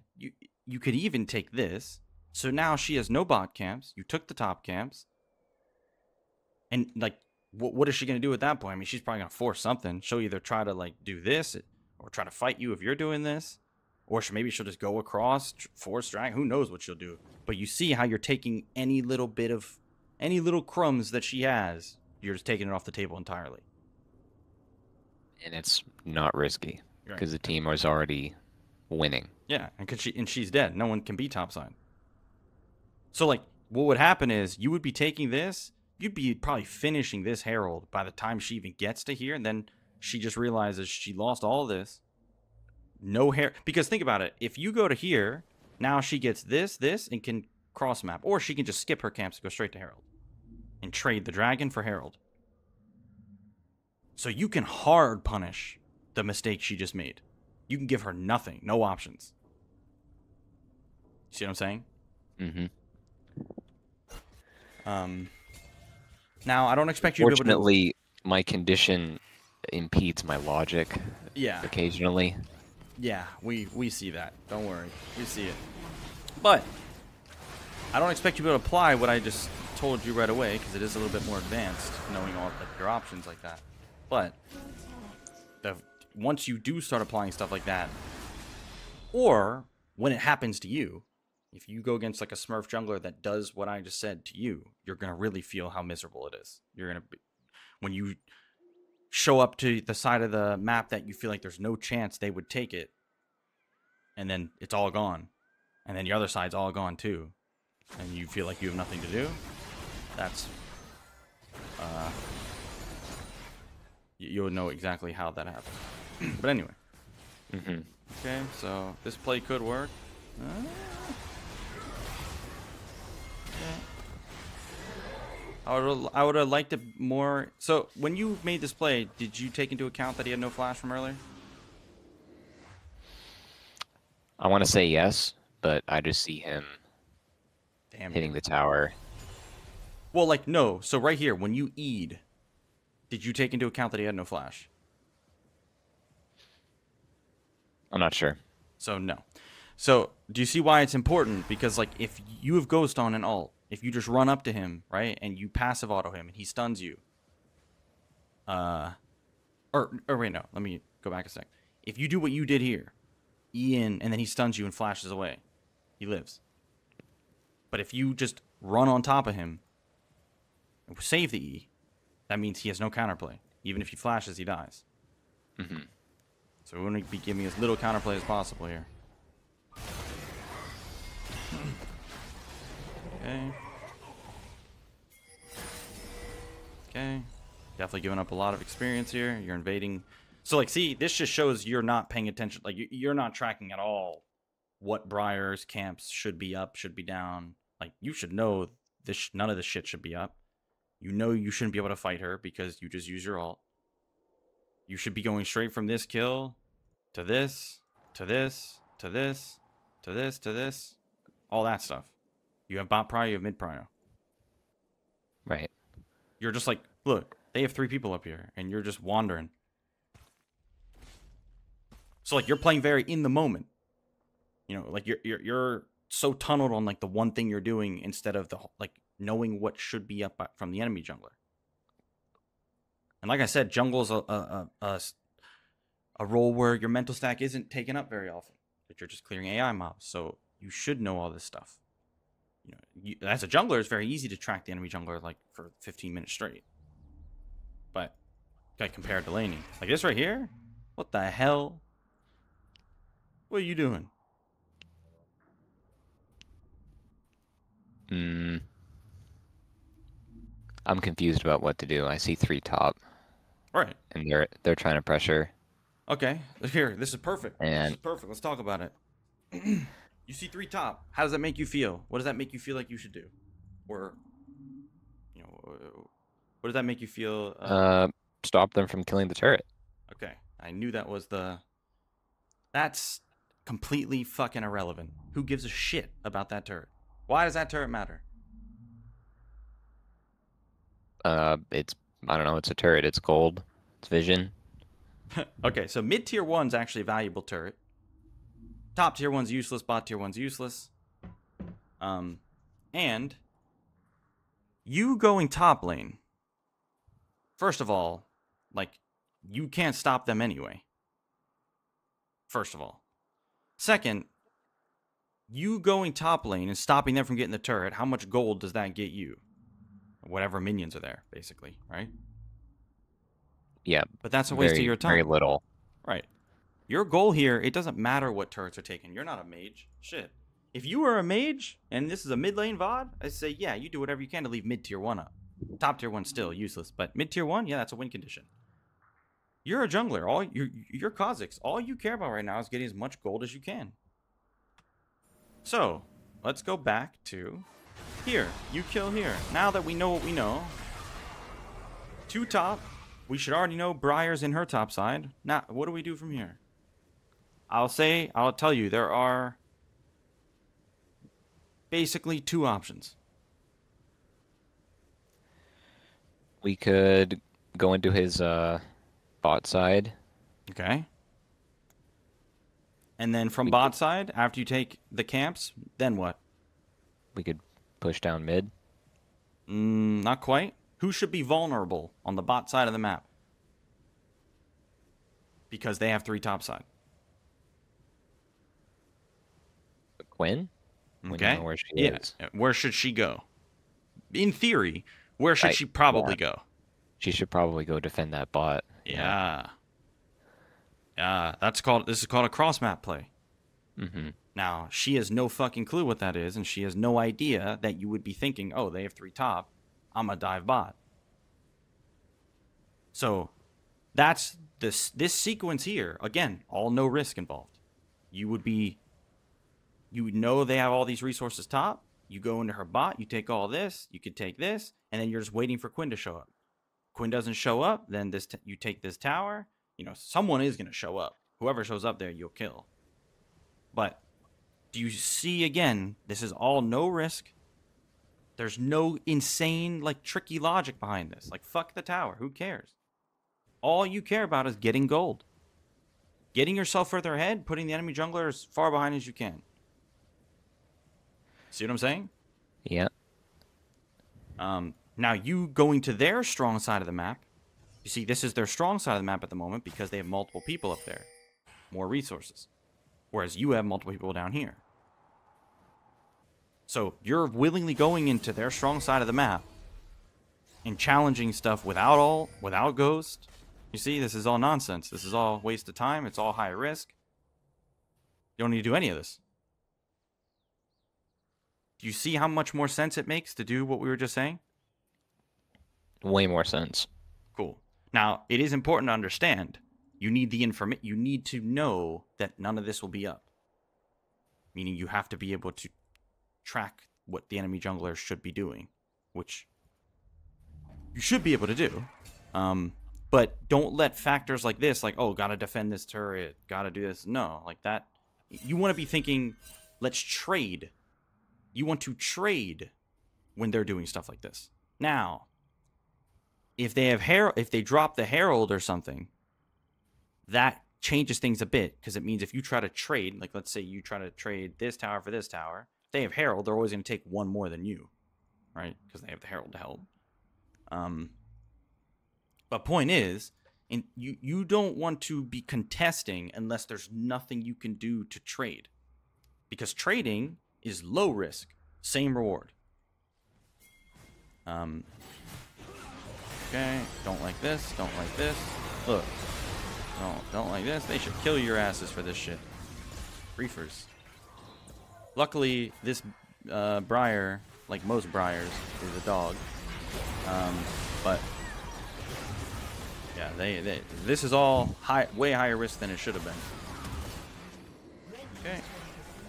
You could even take this. So now she has no bot camps. You took the top camps. And like what is she going to do at that point? I mean, she's probably going to force something. She'll either try to like do this or try to fight you if you're doing this, or maybe she'll just go across, force drag. Who knows what she'll do? But you see how you're taking any little crumbs that she has. You're just taking it off the table entirely. And it's not risky because the team was already winning. Yeah, and she's dead. No one can be topside. So like, what would happen is you would be taking this. You'd be probably finishing this Herald by the time she even gets to here, and then she just realizes she lost all this. No hair, because think about it. If you go to here, now she gets this, and can cross map, or she can just skip her camps and go straight to Herald, and trade the dragon for Herald. So you can hard punish the mistake she just made. You can give her nothing, no options. See what I'm saying? Now, I don't expect you to be able to... Fortunately, my condition impedes my logic. Yeah. Occasionally. Yeah, we see that. Don't worry. We see it. But I don't expect you to be able to apply what I just told you right away, because it is a little bit more advanced, knowing all your options like that. But once you do start applying stuff like that, or when it happens to you, if you go against like a Smurf jungler that does what I just said to you, you're going to really feel how miserable it is. You're going to be, show up to the side of the map that you feel like there's no chance they would take it, and then it's all gone, and then the other side's all gone too, and you feel like you have nothing to do. That's you'll know exactly how that happened. But anyway. Okay, so this play could work. I would have liked it more. So when you made this play, did you take into account that he had no flash from earlier? I want to say yes, but I just see him hitting the tower. Well, like, no. So right here, when you E'd, did you take into account that he had no flash? I'm not sure. So no. So do you see why it's important? Because like if you have Ghost on an ult, if you just run up to him, right, and you passive auto him and he stuns you, or wait, no, let me go back a sec. If you do what you did here, E in, and then he stuns you and flashes away, he lives. But if you just run on top of him, and save the E, that means he has no counterplay. Even if he flashes, he dies. So we want to be giving as little counterplay as possible here. Okay. Okay. Definitely giving up a lot of experience here. You're invading. So, like, see, this just shows you're not paying attention. Like, you're not tracking at all what Briar's camps should be up, should be down. Like, you should know this. None of this shit should be up. You know you shouldn't be able to fight her because you just use your ult. You should be going straight from this kill to this, to this, to this, to this, to this. All that stuff. You have bot prio, you have mid prio. Right. You're just like, look, they have 3 people up here, and you're just wandering. So like you're playing very in the moment. You know, like you're so tunneled on like the one thing you're doing instead of the like knowing what should be up from the enemy jungler. And like I said, jungle's a role where your mental stack isn't taken up very often. That you're just clearing AI mobs, so you should know all this stuff. You know, as a jungler, it's very easy to track the enemy jungler like for 15 minutes straight. But like compared to laning, like this right here, what the hell? What are you doing? I'm confused about what to do. I see 3 top. Right. And they're trying to pressure. Okay. Here, this is perfect. And this is perfect. Let's talk about it. You see 3 top. How does that make you feel? What does that make you feel like you should do? Or, you know, what does that make you feel? Stop them from killing the turret. Okay. I knew that was the... That's completely fucking irrelevant. Who gives a shit about that turret? Why does that turret matter? It's, I don't know, it's a turret. It's gold. It's vision. Okay, so mid tier 1's actually a valuable turret. Top tier 1's useless, bot tier 1's useless. And you going top lane, first of all, like, you can't stop them anyway. First of all. Second, you going top lane and stopping them from getting the turret, how much gold does that get you? Whatever minions are there, basically, right? Yeah. But that's a waste of your time. Very little. Right. Your goal here, it doesn't matter what turrets are taken. You're not a mage. Shit. If you were a mage, and this is a mid lane VOD, I say, yeah, you do whatever you can to leave mid tier 1 up. Top tier 1's still useless, but mid tier 1, yeah, that's a win condition. You're a jungler. You're Kha'Zix. All you care about right now is getting as much gold as you can. So, let's go back to here. You kill here. Now that we know what we know, 2 top. We should already know Briar's in her top side. Now, what do we do from here? I'll tell you, there are basically 2 options. We could go into his bot side. Okay. And then from bot side, after you take the camps, then what? We could push down mid. Not quite. Who should be vulnerable on the bot side of the map? Because they have 3 top side. Quinn? Okay. Where she is. Where should she go? In theory, where should she probably go? She should probably go defend that bot. Yeah. Yeah, this is called a cross map play. Mm-hmm. Now, she has no fucking clue what that is, and she has no idea that you would be thinking, oh, they have 3 top, I'm a dive bot. So, that's this sequence here. Again, all no risk involved. You would know they have all these resources top, you go into her bot, you take all this, you could take this, and then you're just waiting for Quinn to show up. Quinn doesn't show up, then you take this tower. You know, someone is going to show up. Whoever shows up there, you'll kill. But do you see, again, this is all no risk. There's no insane, like, tricky logic behind this. Like, fuck the tower. Who cares? All you care about is getting gold. Getting yourself further ahead, putting the enemy jungler as far behind as you can. See what I'm saying? Yeah. Now, you going to their strong side of the map, you see, this is their strong side of the map at the moment because they have multiple people up there. More resources. Whereas you have multiple people down here. So, you're willingly going into their strong side of the map and challenging stuff without Ghost. You see, this is all nonsense. This is all waste of time. It's all high risk. You don't need to do any of this. Do you see how much more sense it makes to do what we were just saying? Way more sense. Cool. Now, it is important to understand. You need you need to know that none of this will be up. Meaning you have to be able to track what the enemy jungler should be doing, which you should be able to do. But don't let factors like this, like, oh, gotta defend this turret, gotta do this. No, like that. You want to be thinking, let's trade. You want to trade when they're doing stuff like this. Now, if they drop the Herald or something, that changes things a bit, because it means if you try to trade, like let's say you try to trade this tower for this tower, if they have Herald, they're always going to take one more than you, right? Because they have the Herald to help. But point is, you don't want to be contesting unless there's nothing you can do to trade, because trading is low risk, same reward. Okay, don't like this, don't like this. Look, don't like this. They should kill your asses for this shit. Reefers. Luckily, this Briar, like most Briars, is a dog. But yeah, this is all way higher risk than it should have been. Okay.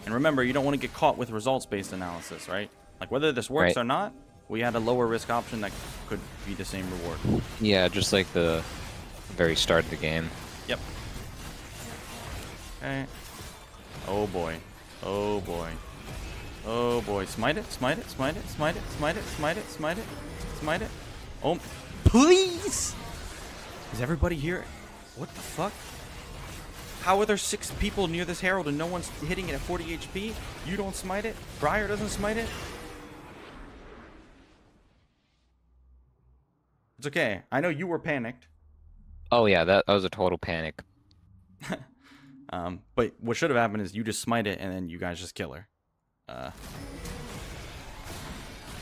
And remember, you don't want to get caught with results-based analysis, right? Like whether this works or not, we had a lower risk option that could be the same reward. Yeah, just like the very start of the game. Yep. Okay. Oh boy. Oh boy. Oh boy. Smite it, smite it, smite it, smite it, smite it, smite it, smite it, smite it. Oh, please! Is everybody here? What the fuck? How are there 6 people near this Herald and no one's hitting it at 40 HP? You don't smite it? Briar doesn't smite it? It's okay. I know you were panicked. Oh yeah, that was a total panic. But what should have happened is you just smite it and then you guys just kill her.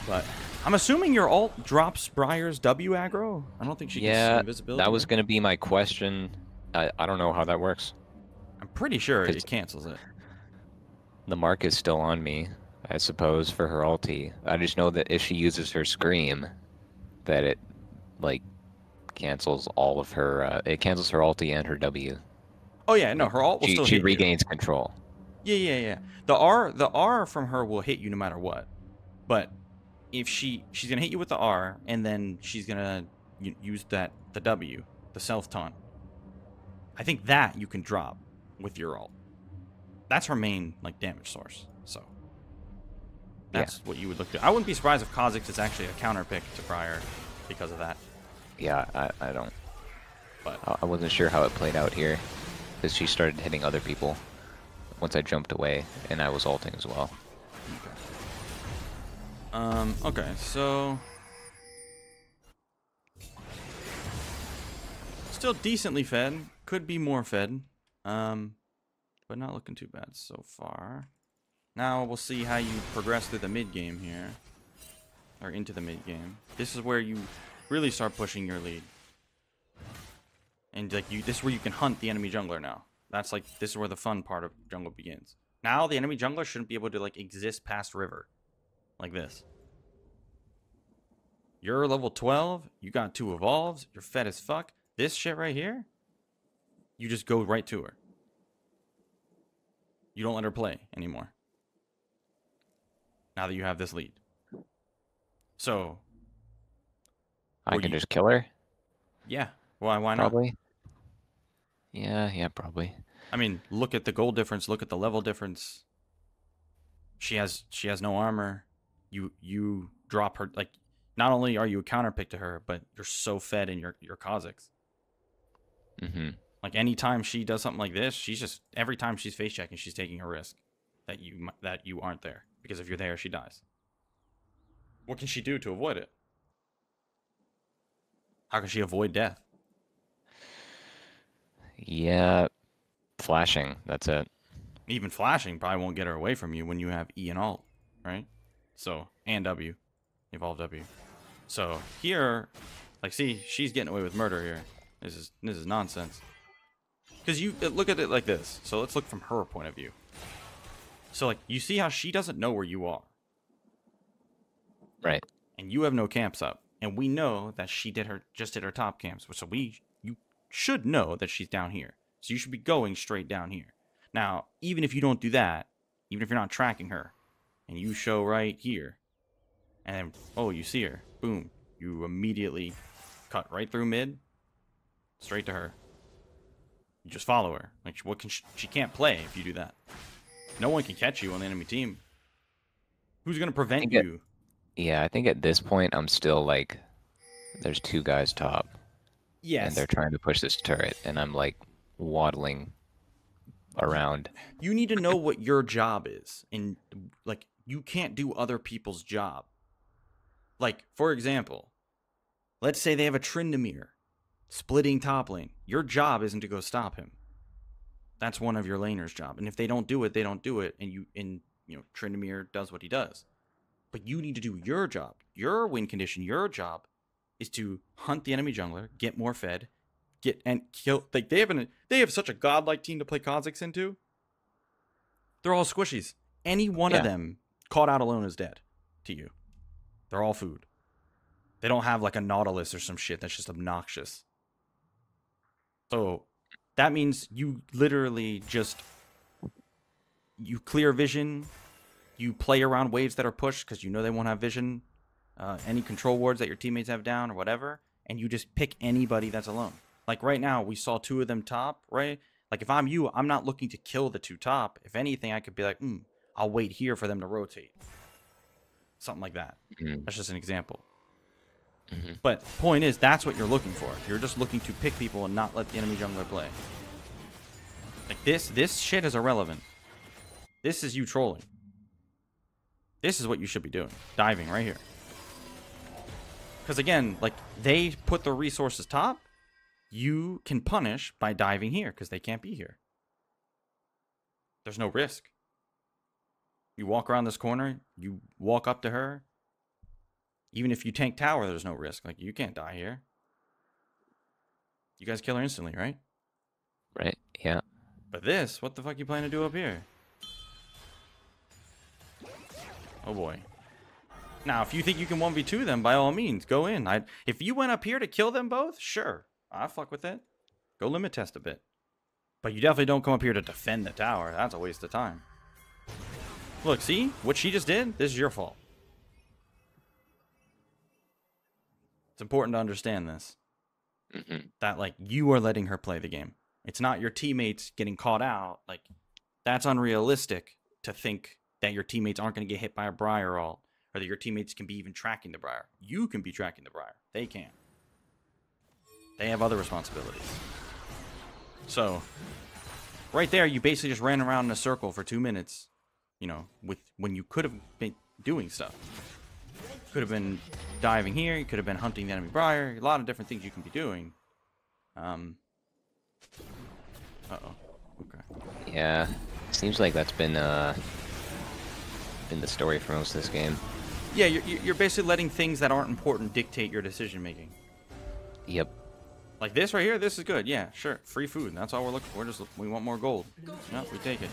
But I'm assuming your ult drops Briar's W aggro? I don't think she gets invisibility. That was going to be my question. I don't know how that works. I'm pretty sure it cancels it. The mark is still on me, I suppose, for her ulti. I just know that if she uses her scream, that it, like, cancels all of her, it cancels her ulti and her W. Oh yeah, no, her ult will still hit you. She regains control. Yeah. The R from her will hit you no matter what. But if she's gonna hit you with the R, and then she's gonna use the W, the self taunt. I think that you can drop with your ult. That's her main damage source. So that's what you would look to. I wouldn't be surprised if Kha'Zix is actually a counter pick to Briar because of that. Yeah, I don't. But I wasn't sure how it played out here, because she started hitting other people once I jumped away, and I was ulting as well. Okay, so still decently fed. Could be more fed. But not looking too bad so far. Now we'll see how you progress through the mid game here. Or into the mid game. This is where you really start pushing your lead. And like this is where you can hunt the enemy jungler now. That's like this is where the fun part of jungle begins. Now the enemy jungler shouldn't be able to like exist past river, like this. You're level 12. You got 2 evolves. You're fed as fuck. This shit right here, you just go right to her. You don't let her play anymore. Now that you have this lead. So I can just kill her? yeah. Why not? Probably. Yeah, probably. I mean, look at the gold difference, look at the level difference. She has no armor. You drop her, like, not only are you a counterpick to her, but you're so fed in your Kha'Zix. Mm-hmm. Like anytime she does something like this, she's just every time she's face checking, she's taking a risk that you aren't there, because if you're there, she dies. What can she do to avoid it? How can she avoid death? Yeah, flashing. That's it. Even flashing probably won't get her away from you when you have E and alt, right? So, and W, evolve W. So here, like, see, she's getting away with murder here. This is nonsense. Because you look at it like this. So let's look from her point of view. So like, you see how she doesn't know where you are, Right. and you have no camps up, and we know that she just did her top camps. So you should know that she's down here. So you should be going straight down here. Now, even if you don't do that, even if you're not tracking her, and you show right here, and then, oh, you see her, boom, you immediately cut right through mid, straight to her. You just follow her. Like, what can she can't play if you do that. No one can catch you on the enemy team. Who's gonna prevent you? Yeah, I think at this point I'm still like, there's 2 guys top. Yes. And they're trying to push this turret, and I'm like waddling around. You need to know what your job is, and like, you can't do other people's job. Like, for example, let's say they have a Tryndamere splitting top lane. Your job isn't to go stop him. That's one of your laner's job. And if they don't do it, they don't do it. And you know, Tryndamere does what he does. But you need to do your job. Your win condition, your job is to hunt the enemy jungler, get more fed, get and kill. Like, they have such a godlike team to play Kha'Zix into. They're all squishies. Any one of them caught out alone is dead to you. They're all food. They don't have like a Nautilus or some shit that's just obnoxious. So that means you literally just, you clear vision, you play around waves that are pushed because you know they won't have vision, any control wards that your teammates have down or whatever, and you just pick anybody that's alone. Like right now, we saw 2 of them top, right? Like if I'm you, I'm not looking to kill the 2 top. If anything, I could be like, I'll wait here for them to rotate. Something like that. That's just an example. But point is, that's what you're looking for. You're just looking to pick people and not let the enemy jungler play. Like this shit is irrelevant. This is you trolling. This is what you should be doing. Diving right here. Because again, like, they put the resources top. You can punish by diving here because they can't be here. There's no risk. You walk around this corner, you walk up to her. Even if you tank tower, there's no risk. Like, you can't die here. You guys kill her instantly, right? Right, yeah. But this, what the fuck you planning to do up here? Oh boy. Now, if you think you can 1v2 them, by all means, go in. If you went up here to kill them both, sure. I'll fuck with it. Go limit test a bit. But you definitely don't come up here to defend the tower. That's a waste of time. Look, see? What she just did? This is your fault. It's important to understand this. That, like, you are letting her play the game. It's not your teammates getting caught out. Like, that's unrealistic to think that your teammates aren't going to get hit by a Briar ult, or that your teammates can be even tracking the Briar. You can be tracking the Briar. They can't. They have other responsibilities. So, right there, you basically just ran around in a circle for 2 minutes, you know, when you could have been doing stuff. Could have been diving here, you could have been hunting the enemy Briar, a lot of different things you can be doing. Uh-oh. Okay. Yeah, seems like that's been the story for most of this game. Yeah, you're basically letting things that aren't important dictate your decision making. Yep. Like this right here, this is good. Yeah, sure. Free food. That's all we're looking for. We want more gold. Yep, we take it.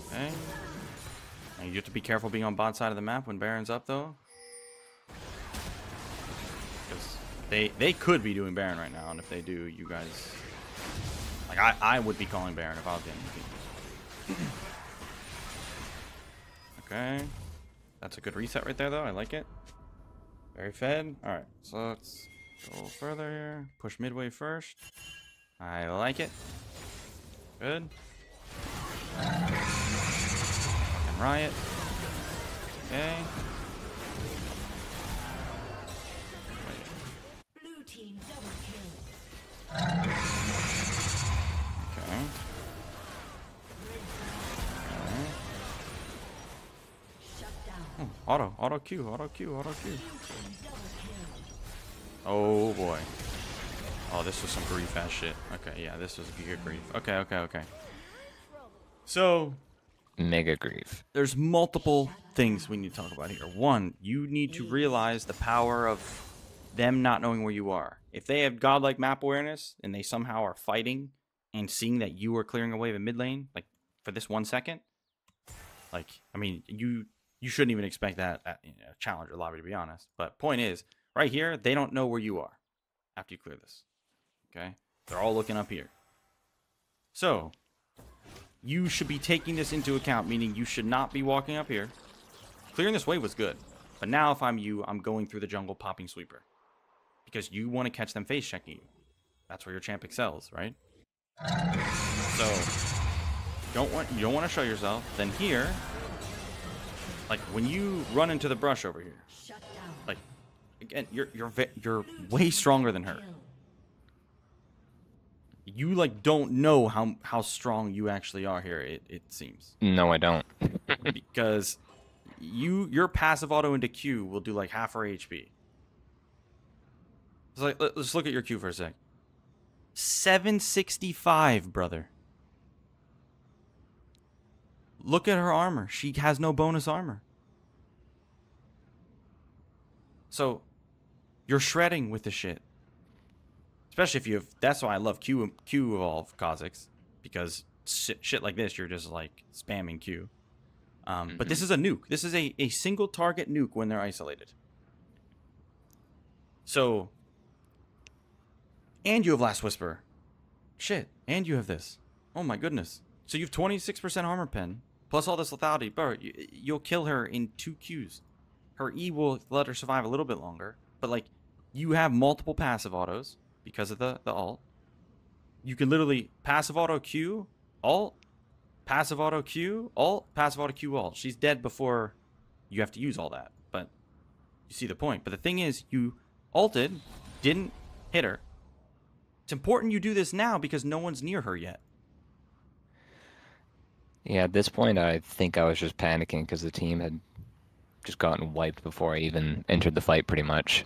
Okay. And you have to be careful being on bot side of the map when Baron's up, though. Because they could be doing Baron right now, and if they do, you guys... Like, I would be calling Baron if I was getting the team. Okay. That's a good reset right there, though. I like it. Very fed. Alright, so let's go further here. Push midway first. I like it. Good. Fucking riot. Okay. Blue team double kill. Okay. Shut down. Auto Q. Oh boy. Oh, this was some grief ass shit. Okay, yeah, this was good grief. Okay. So, Mega grief. there's multiple things we need to talk about here. One, you need to realize the power of them not knowing where you are. If they have godlike map awareness and they somehow are fighting and seeing that you are clearing a wave in mid lane, like for this 1 second, like, I mean, you shouldn't even expect that at challenger lobby, to be honest. But point is, right here, they don't know where you are after you clear this. Okay? They're all looking up here. So, you should be taking this into account, meaning you should not be walking up here. Clearing this wave was good. But now if I'm you, I'm going through the jungle popping sweeper. Because you want to catch them face checking you. That's where your champ excels, right? So, you don't want to show yourself. Then here, like when you run into the brush over here, Shut down. like again, you're way stronger than her. You like don't know how strong you actually are here. It seems No, I don't. because your passive auto into Q will do like half her HP. It's like let's look at your Q for a sec. 765, brother. Look at her armor. She has no bonus armor. So, you're shredding with the shit. Especially if you have... That's why I love Q evolve Kha'Zix. Because shit like this, you're just like spamming Q. But this is a nuke. This is a single target nuke when they're isolated. So... And you have Last Whisper. Shit. And you have this. Oh my goodness. So you have 26% armor pen. Plus all this lethality. Bro, you'll kill her in 2 Qs. Her E will let her survive a little bit longer. But like, you have multiple passive autos because of the alt. You can literally passive auto Q, alt, passive auto Q, alt, passive auto Q, alt. She's dead before you have to use all that. But you see the point. But the thing is, you ulted, didn't hit her. It's important you do this now because no one's near her yet. Yeah, at this point, I think I was just panicking because the team had just gotten wiped before I even entered the fight, pretty much.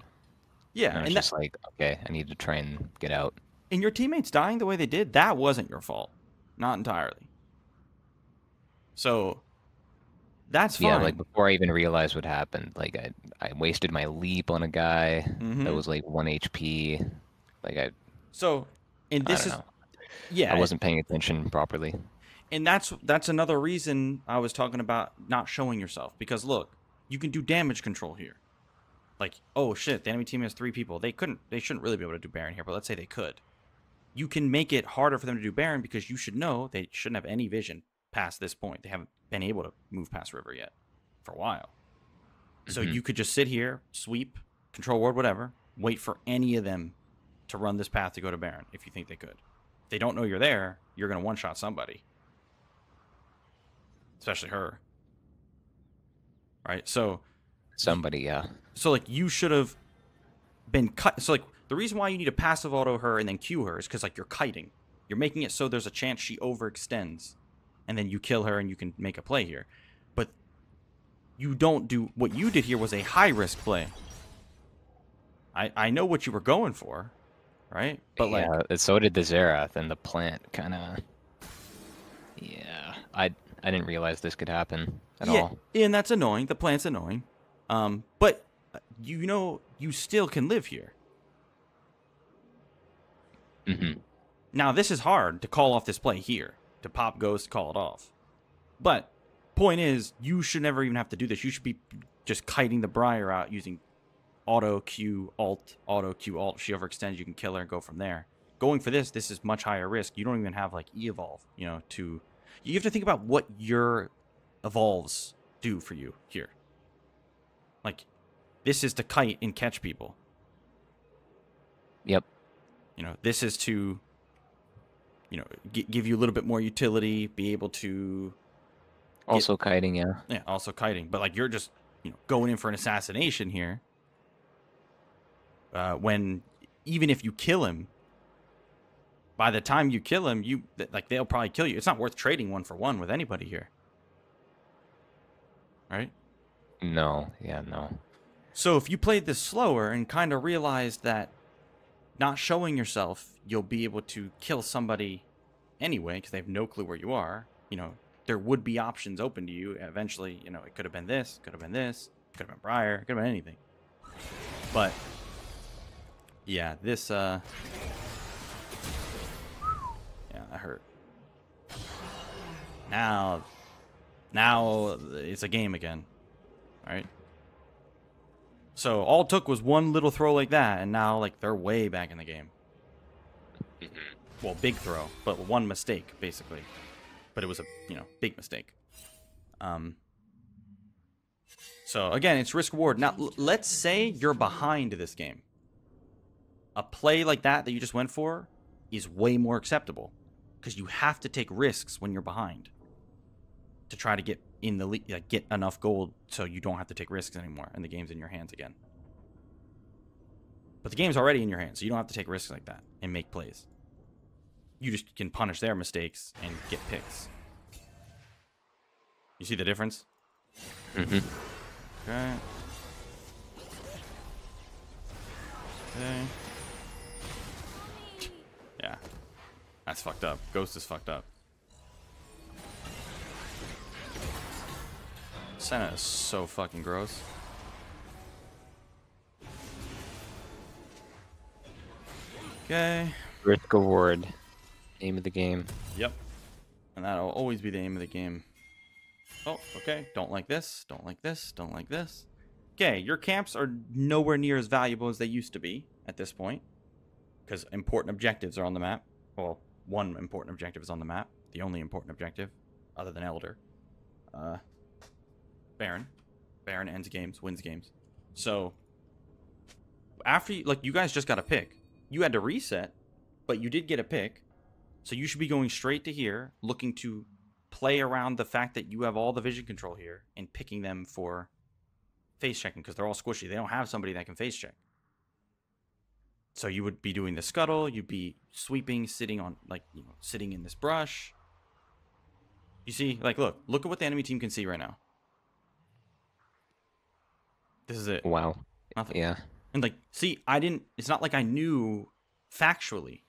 Yeah, And I was and just like, okay, I need to try and get out. and your teammates dying the way they did, that wasn't your fault. Not entirely. So, that's fine. Yeah, like before I even realized what happened, like I wasted my leap on a guy that was like 1 HP. Like So, and this I is... don't know. Yeah, I wasn't paying attention properly. and that's another reason I was talking about not showing yourself. Because look, you can do damage control here. Like, oh shit, the enemy team has 3 people. They shouldn't really be able to do Baron here, but let's say they could. You can make it harder for them to do Baron because you should know they shouldn't have any vision past this point. They haven't been able to move past River yet for a while. So you could just sit here, sweep, control ward, whatever, wait for any of them to run this path to go to Baron if you think they could. If they don't know you're there, you're going to one-shot somebody. Especially her. Right? So... Somebody, yeah. So, like, you should have been cut. So, like, the reason why you need to passive auto her and then Q her is because, like, you're kiting. You're making it so there's a chance she overextends. And then you kill her and you can make a play here. But you don't do... What you did here was a high-risk play. I know what you were going for, right? But, like... Yeah, so did the Xerath, and the plant kind of... Yeah, I didn't realize this could happen at all. And that's annoying. The plant's annoying. But you know you still can live here. Mm-hmm. Now, this is hard to call off this play here. To pop Ghost, call it off. But, point is, you should never even have to do this. You should be just kiting the Briar out using auto Q alt, she overextends, you can kill her and go from there. Going for this is much higher risk. You don't even have like E-evolve, you know, you have to think about what your evolves do for you here. Like, this is to kite and catch people. Yep. You know, this is to, you know, give you a little bit more utility, be able to... Also kiting, yeah. Yeah, also kiting. But, like, you're just, you know, going in for an assassination here. When, even if you kill him, by the time you kill him, they'll probably kill you. It's not worth trading 1-for-1 with anybody here. Right? No, yeah, no. So if you played this slower and kind of realized that not showing yourself, you'll be able to kill somebody anyway, because they have no clue where you are, you know, there would be options open to you. Eventually, you know, it could have been this, could have been this, could have been Briar, could have been anything. But, yeah, this, yeah, that hurt. Now it's a game again, right? So all it took was one little throw like that, and now like they're way back in the game. Well, big throw, but one mistake basically. But it was a, you know, big mistake. So again, it's risk reward. Now let's say you're behind this game. A play like that you just went for is way more acceptable because you have to take risks when you're behind to try to get in the like, get enough gold so you don't have to take risks anymore and the game's in your hands again. But the game's already in your hands, so you don't have to take risks like that and make plays. You just can punish their mistakes and get picks. You see the difference? Mm-hmm. Okay. Okay. Yeah. That's fucked up. Ghost is fucked up. Senna is so fucking gross. Okay. Risk reward. Aim of the game. Yep. And that'll always be the aim of the game. Oh, okay. Don't like this. Don't like this. Don't like this. Okay, your camps are nowhere near as valuable as they used to be at this point. Because important objectives are on the map. Well, one important objective is on the map. The only important objective, other than Elder. Baron. Baron ends games, wins games. So, after you, like, you guys just got a pick. You had to reset, but you did get a pick. So you should be going straight to here, looking to play around the fact that you have all the vision control here and picking them for face checking because they're all squishy. They don't have somebody that can face check. So you would be doing the scuttle, you'd be sweeping, sitting on, like, you know, sitting in this brush. You see, like, look at what the enemy team can see right now. This is it. Wow. Nothing. Yeah. And, like, see, it's not like I knew factually.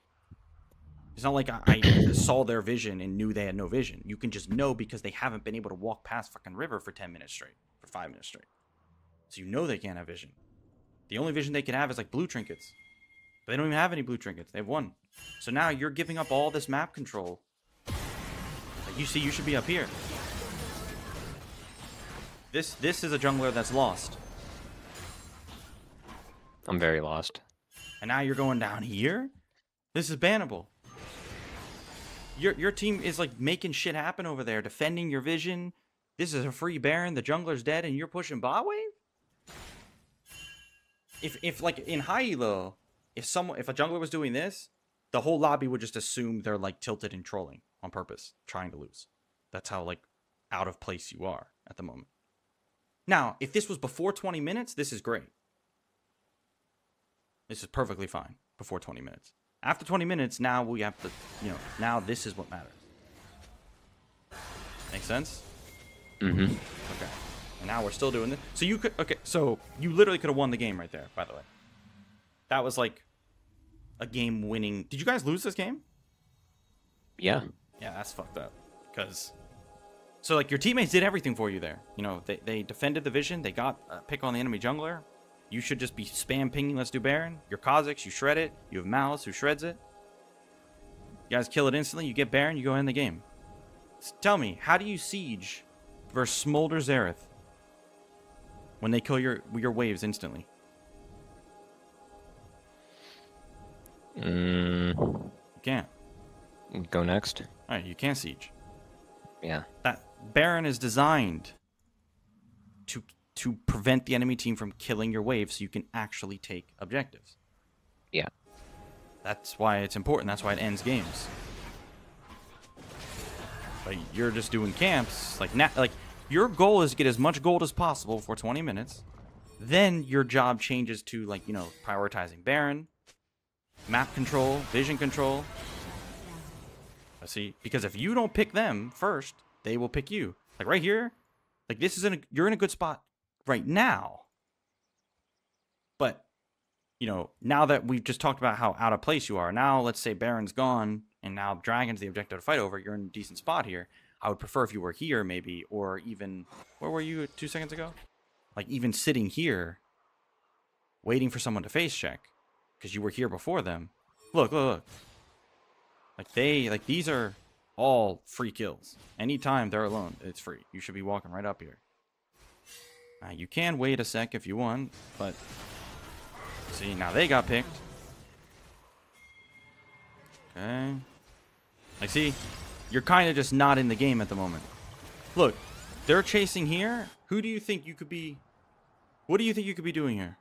It's not like I saw their vision and knew they had no vision. You can just know because they haven't been able to walk past fucking river for 10 minutes straight, for 5 minutes straight. So you know they can't have vision. The only vision they can have is, like, blue trinkets. But they don't even have any blue trinkets. They have one. So now you're giving up all this map control. Like, you see, you should be up here. This is a jungler that's lost. I'm very lost. And now you're going down here? This is bannable. Your team is, like, making shit happen over there, defending your vision. This is a free Baron, the jungler's dead, and you're pushing bot wave? If like, in high elo, if a jungler was doing this, the whole lobby would just assume they're, like, tilted and trolling on purpose, trying to lose. That's how, like, out of place you are at the moment. Now, if this was before 20 minutes, this is great. This is perfectly fine before 20 minutes. After 20 minutes, now we have to, you know, now this is what matters. Make sense? Mm-hmm. Okay. And now we're still doing this. So you could, okay, so you literally could have won the game right there, by the way. That was like a game winning. Did you guys lose this game? Yeah. Yeah, that's fucked up. Because, so like your teammates did everything for you there. You know, they defended the vision. They got a pick on the enemy jungler. You should just be spam pinging, let's do Baron. Your Kha'Zix, you shred it. You have Malice, who shreds it. You guys kill it instantly. You get Baron, you go in the game. Tell me, how do you siege versus Smolder Xerath when they kill your waves instantly? You can't. Go next. All right, you can't siege. Yeah. That Baron is designed to prevent the enemy team from killing your wave so you can actually take objectives. Yeah. That's why it's important. That's why it ends games. But you're just doing camps. Like your goal is to get as much gold as possible for 20 minutes. Then your job changes to, like, you know, prioritizing Baron, map control, vision control. See, because if you don't pick them first, they will pick you. Like right here, like this is you're in a good spot right now. But, you know, now that we've just talked about how out of place you are, now let's say Baron's gone and now Dragon's the objective to fight over, you're in a decent spot here. I would prefer if you were here maybe, or even, where were you 2 seconds ago? Like even sitting here, waiting for someone to face check, because you were here before them. Look, look, look. Like these are all free kills. Anytime they're alone, it's free. You should be walking right up here. You can wait a sec if you want, but see, now they got picked. Okay. Like, see, you're kind of just not in the game at the moment. Look, they're chasing here. Who do you think you could be? What do you think you could be doing here?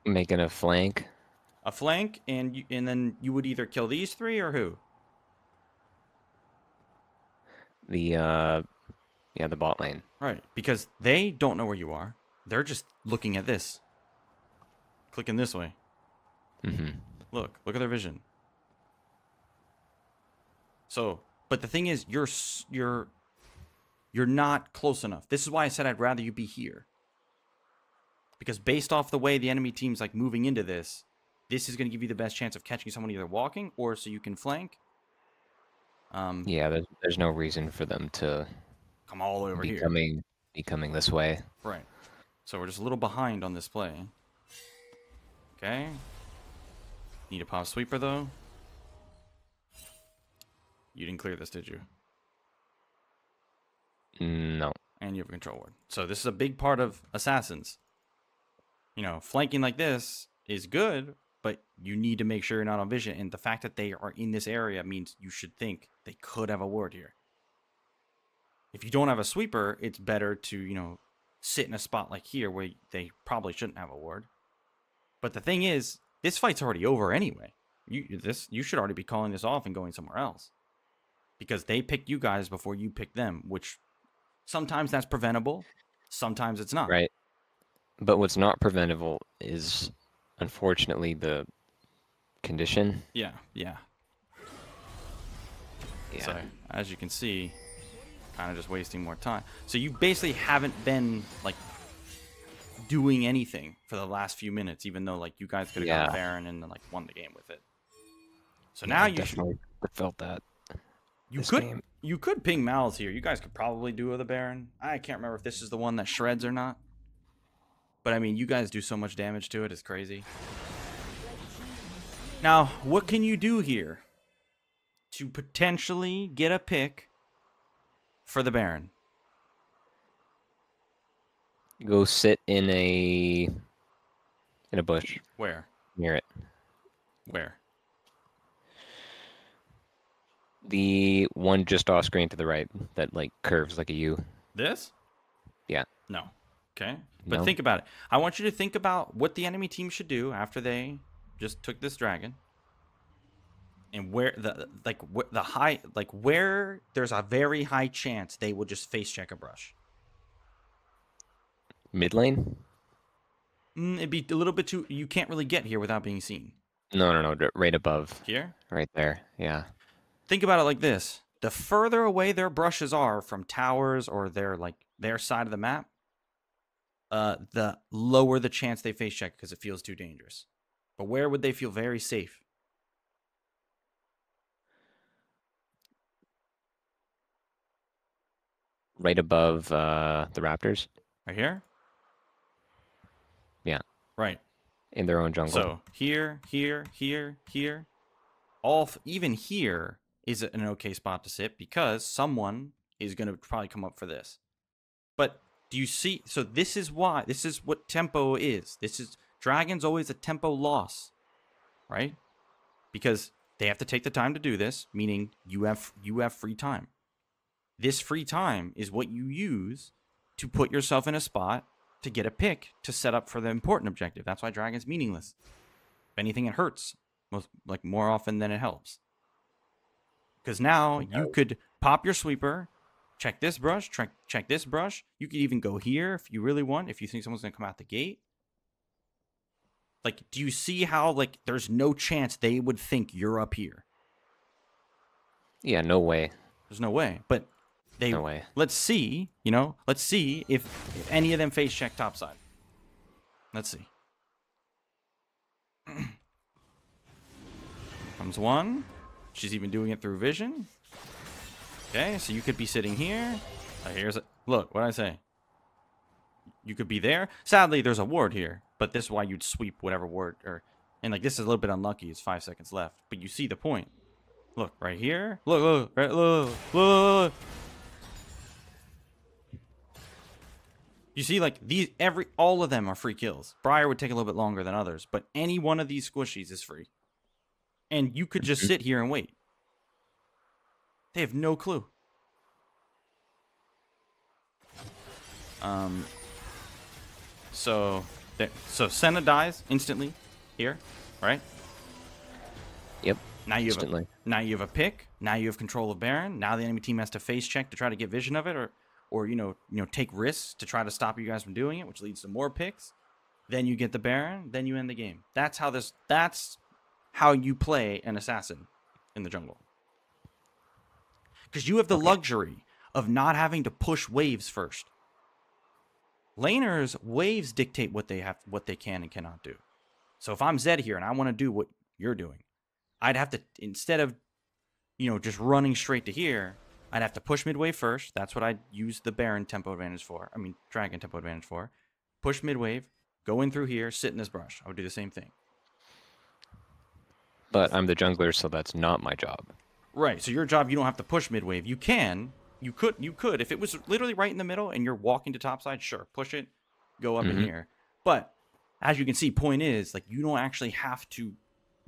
Making a flank. A flank, and then you would either kill these three or who? The bot lane. Right, because they don't know where you are. They're just looking at this. Clicking this way. Mm-hmm. Look at their vision. So, but the thing is, you're not close enough. This is why I said I'd rather you be here. Because based off the way the enemy team's like moving into this, this is going to give you the best chance of catching someone either walking or so you can flank. Yeah, there's no reason for them to come all over be here. coming this way. Right. So we're just a little behind on this play. Okay. Need a pop sweeper though. You didn't clear this, did you? No. And you have a control ward. So this is a big part of assassins. You know, flanking like this is good, but you need to make sure you're not on vision. And the fact that they are in this area means you should think they could have a ward here. If you don't have a sweeper, it's better to, you know, sit in a spot like here where they probably shouldn't have a ward. But the thing is, this fight's already over anyway. You should already be calling this off and going somewhere else. Because they picked you guys before you picked them, which sometimes that's preventable, sometimes it's not. Right. But what's not preventable is, unfortunately, the condition. Yeah. Yeah. So, as you can see, kind of just wasting more time. So you basically haven't been, like, doing anything for the last few minutes, even though, like, you guys could have got Baron and then, like, won the game with it. So now you definitely felt that. You could ping Malice here. You guys could probably do the Baron. I can't remember if this is the one that shreds or not. But, I mean, you guys do so much damage to it. It's crazy. Now, what can you do here to potentially get a pick for the Baron? Go sit in a bush. Where? Near it. Where? The one just off screen to the right that like curves like a U. This? Yeah. No. Okay. But No? think about it. I want you to think about what the enemy team should do after they just took this dragon. And where where there's a very high chance they will just face check a brush. Mid lane? It'd be a little bit too. You can't really get here without being seen. No. Right above. Here? Right there. Yeah. Think about it like this. The further away their brushes are from towers or their side of the map, the lower the chance they face check because it feels too dangerous. But where would they feel very safe? Right above the Raptors. Right here? Right. in their own jungle. So here, even here is an okay spot to sit because someone is going to probably come up for this. But do you see? So this is why. This is what tempo is. Dragon's always a tempo loss, right? Because they have to take the time to do this, meaning you have free time. This free time is what you use to put yourself in a spot to get a pick to set up for the important objective. That's why Dragon's meaningless. If anything, it hurts more often than it helps. Because now you could pop your sweeper, check this brush, check this brush. You could even go here if you really want, if you think someone's going to come out the gate. Like, do you see how, like, there's no chance they would think you're up here? Yeah, no way. There's no way. But No way. let's see, let's see if any of them face check topside. Let's see. Comes one. She's even doing it through vision. Okay, so you could be sitting here. Look, what did I say? You could be there. Sadly, there's a ward here, but this is why you'd sweep whatever ward, and like this is a little bit unlucky. It's 5 seconds left, but you see the point. Look right here. Look, right, look. You see, like all of them are free kills. Briar would take a little bit longer than others, but any one of these squishies is free, and you could just sit here and wait. They have no clue. So Senna dies instantly here, right? Yep. Now you instantly. have a pick. Now you have control of Baron. Now the enemy team has to face check to try to get vision of it, or take risks to try to stop you guys from doing it, which leads to more picks. Then you get the Baron. Then you end the game. That's how you play an assassin in the jungle. Because you have the luxury of not having to push waves first. Laners, waves dictate what they can and cannot do. So if I'm Zed here and I want to do what you're doing, I'd have to, instead of, just running straight to here, I'd have to push mid wave first. That's what I'd use the Baron tempo advantage for. I mean, Dragon tempo advantage for. Push mid wave, go in through here, sit in this brush. I would do the same thing. But I'm the jungler, so that's not my job. Right. So your job, you don't have to push mid wave. You could. If it was literally right in the middle and you're walking to topside, sure, push it, go up in here. But as you can see, point is, like, you don't actually have to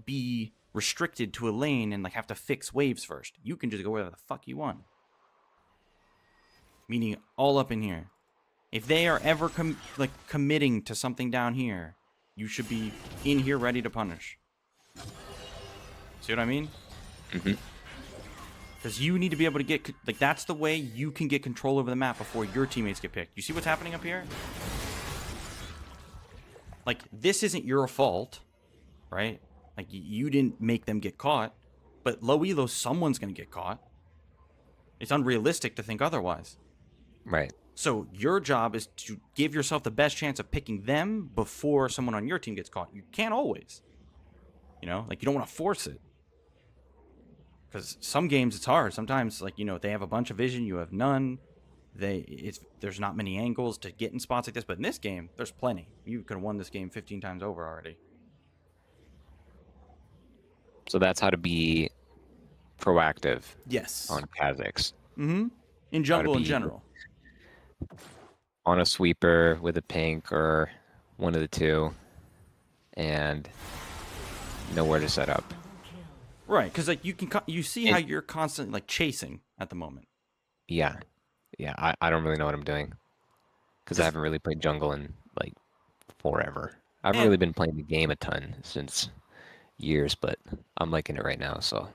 be restricted to a lane and, like, have to fix waves first. You can just go wherever the fuck you want. Meaning all up in here. If they are ever committing to something down here, you should be in here ready to punish. See what I mean? Mm-hmm. Because you need to be able to get, like, that's the way you can get control over the map before your teammates get picked. You see what's happening up here? Like, this isn't your fault, right? Like, you didn't make them get caught, but low elo, someone's going to get caught. It's unrealistic to think otherwise. Right. So your job is to give yourself the best chance of picking them before someone on your team gets caught. You can't always. Like, you don't want to force it. Because some games it's hard. Sometimes, like, they have a bunch of vision, you have none. There's not many angles to get in spots like this. But in this game, there's plenty. You could have won this game 15 times over already. So that's how to be proactive. Yes. On Kha'Zix. Mm-hmm. In jungle in general. On a sweeper with a pink or one of the two. And know where to set up. Right, because, like, you see how you're constantly, like, chasing at the moment. Yeah. I don't really know what I'm doing because I haven't really played jungle in, like, forever. I haven't really been playing the game a ton since years, but I'm liking it right now. So.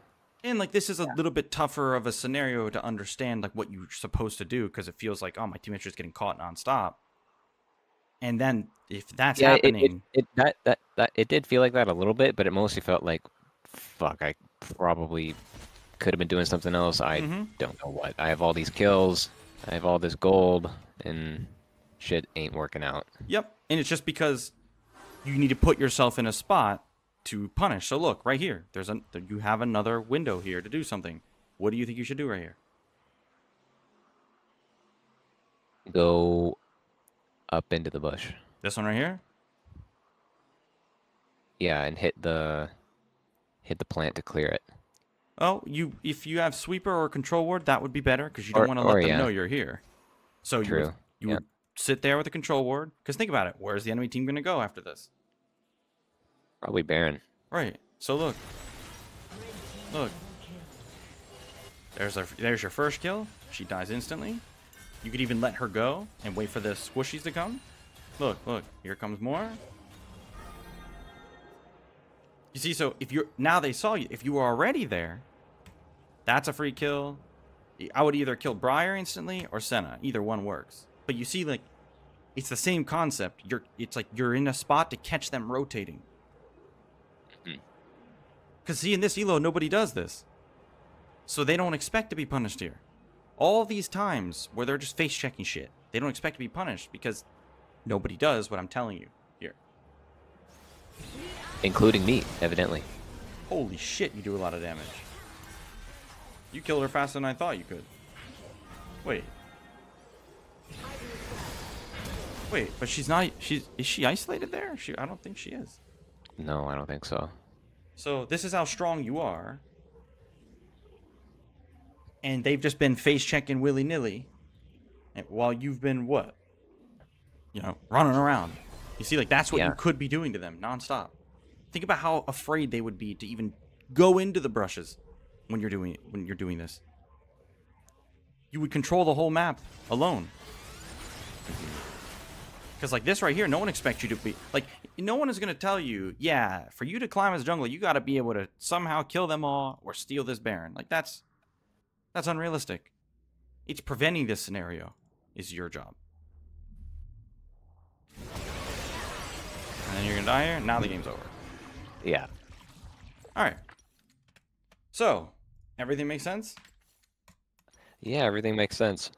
And, like, this is a little bit tougher of a scenario to understand, like, what you're supposed to do, because it feels like, oh, my teammate's just getting caught nonstop. And then if that's happening, it did feel like that a little bit, but it mostly felt like, fuck, I probably could have been doing something else. I don't know what. I have all these kills, I have all this gold, and shit ain't working out. Yep, and it's just because you need to put yourself in a spot to punish. So look, right here, you have another window here to do something. What do you think you should do right here? Go up into the bush. This one right here? Yeah, and hit the plant to clear it. Oh, if you have sweeper or control ward, that would be better because you don't want to let them yeah, know you're here. So you would true. you Yeah. would sit there with a control ward. Because think about it, where's the enemy team going to go after this? Probably Baron. Right. So look, there's your first kill. She dies instantly. You could even let her go and wait for the squishies to come. Look, here comes more. You see, so now they saw you. If you were already there, that's a free kill. I would either kill Briar instantly or Senna. Either one works. But you see, like, it's the same concept. It's like you're in a spot to catch them rotating. Because see, in this elo, nobody does this. So they don't expect to be punished here. All these times where they're just face checking shit, they don't expect to be punished because nobody does what I'm telling you here. Including me, evidently. Holy shit, you do a lot of damage. You killed her faster than I thought you could. Wait, but she's not. Is she isolated there? I don't think she is. No, I don't think so. So this is how strong you are. And they've just been face checking willy nilly, while you've been what? Running around. You see, like that's what you could be doing to them nonstop. Think about how afraid they would be to even go into the brushes when you're doing this. You would control the whole map alone. Because like this right here, no one expects you to be like. No one is gonna tell you, yeah, for you to climb as a jungler, you got to be able to somehow kill them all or steal this Baron. Like that's unrealistic. It's preventing this scenario is your job. And then you're gonna die here. Now the game's over. Yeah. All right. So everything makes sense. Yeah, everything makes sense.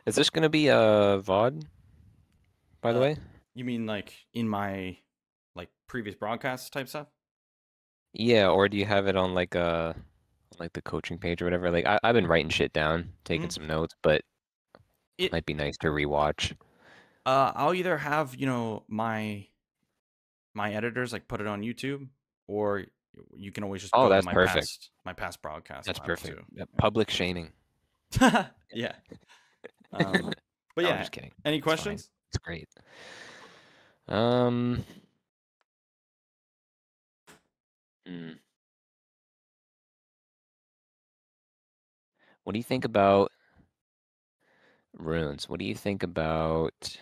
Is this gonna be a VOD? By the way? You mean like in my previous broadcast type stuff? Yeah, or do you have it on like the coaching page or whatever? Like I've been writing shit down, taking some notes, but it might be nice to rewatch. I'll either have, my editors put it on YouTube, or you can always just go that's to perfect. my past broadcast. That's perfect. Too. Yeah, public shaming. Yeah. But No, yeah, I'm just kidding. Any questions? It's great. What do you think about runes? What do you think about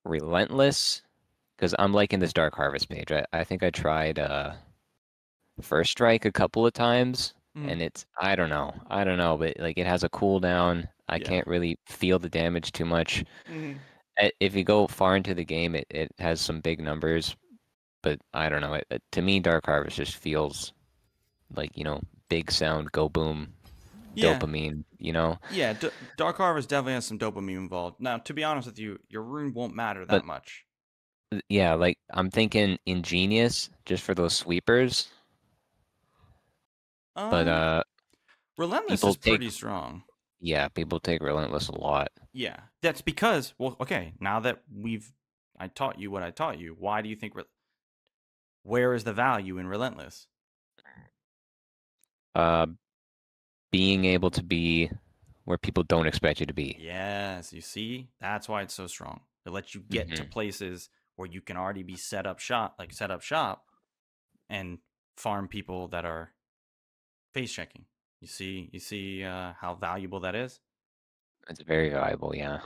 Relentless? Because I'm liking this Dark Harvest page. I think I tried First Strike a couple of times, and I don't know, but like it has a cooldown. I can't really feel the damage too much. If you go far into the game, it has some big numbers, but I don't know. To me, Dark Harvest just feels like, big sound, go boom, dopamine, Yeah, Dark Harvest definitely has some dopamine involved. Now, to be honest with you, your rune won't matter that much. Yeah, like I'm thinking Ingenious just for those sweepers. But Relentless is pretty strong. Yeah, people take Relentless a lot. Yeah, that's because, well, okay, now that I taught you what I taught you, why do you think, where is the value in Relentless? Being able to be where people don't expect you to be. Yes, you see? That's why it's so strong. It lets you get to places where you can already be set up shop, and farm people that are face checking. You see how valuable that is? It's very valuable, yeah.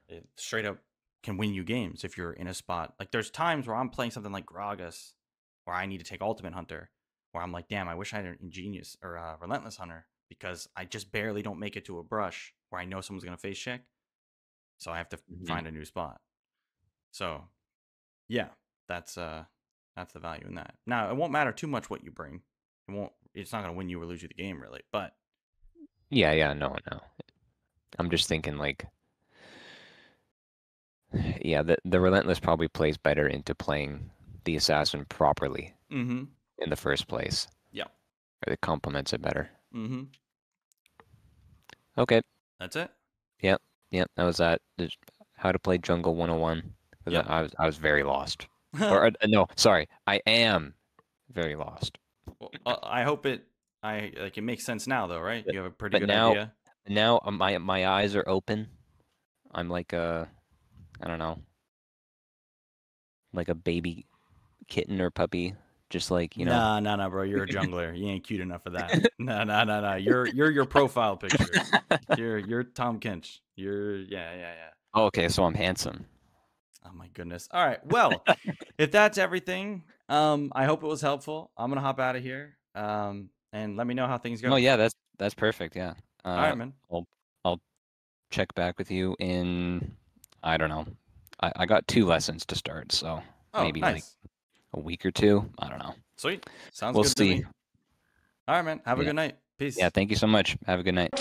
It straight up can win you games if you're in a spot. Like there's times where I'm playing something like Gragas, where I need to take Ultimate Hunter, where I'm like, damn, I wish I had an Ingenious or a Relentless Hunter, because I just barely don't make it to a brush where I know someone's gonna face check. So I have to find a new spot. So yeah, that's the value in that. Now it won't matter too much what you bring. It's not gonna win you or lose you the game really, but yeah, no. I'm just thinking yeah, the Relentless probably plays better into playing the assassin properly in the first place. Yeah. Or it complements it better. Okay. That's it? Yep, that was that. How to play Jungle 101. I was very lost. Or no, sorry, I am very lost. Well, I hope it it makes sense now though, right? But- You have a pretty But good now, idea. my eyes are open. I'm like a, I don't know, like a baby kitten or puppy, just like, you know. Nah, bro. You're a jungler. You ain't cute enough for that. Nah. You're your profile picture. You're Tom Kinch. Yeah. Oh, okay, so I'm handsome. Oh my goodness. All right. Well, if that's everything, I hope it was helpful. I'm gonna hop out of here. And let me know how things go. No, yeah, that's perfect. Yeah. All right, man. I'll check back with you in, I don't know. I got 2 lessons to start, so Oh, maybe like nice. a week or 2. I don't know. Sweet. Sounds We'll good to see. me. All right, man. Have a Yeah. good night. Peace. Yeah, thank you so much. Have a good night.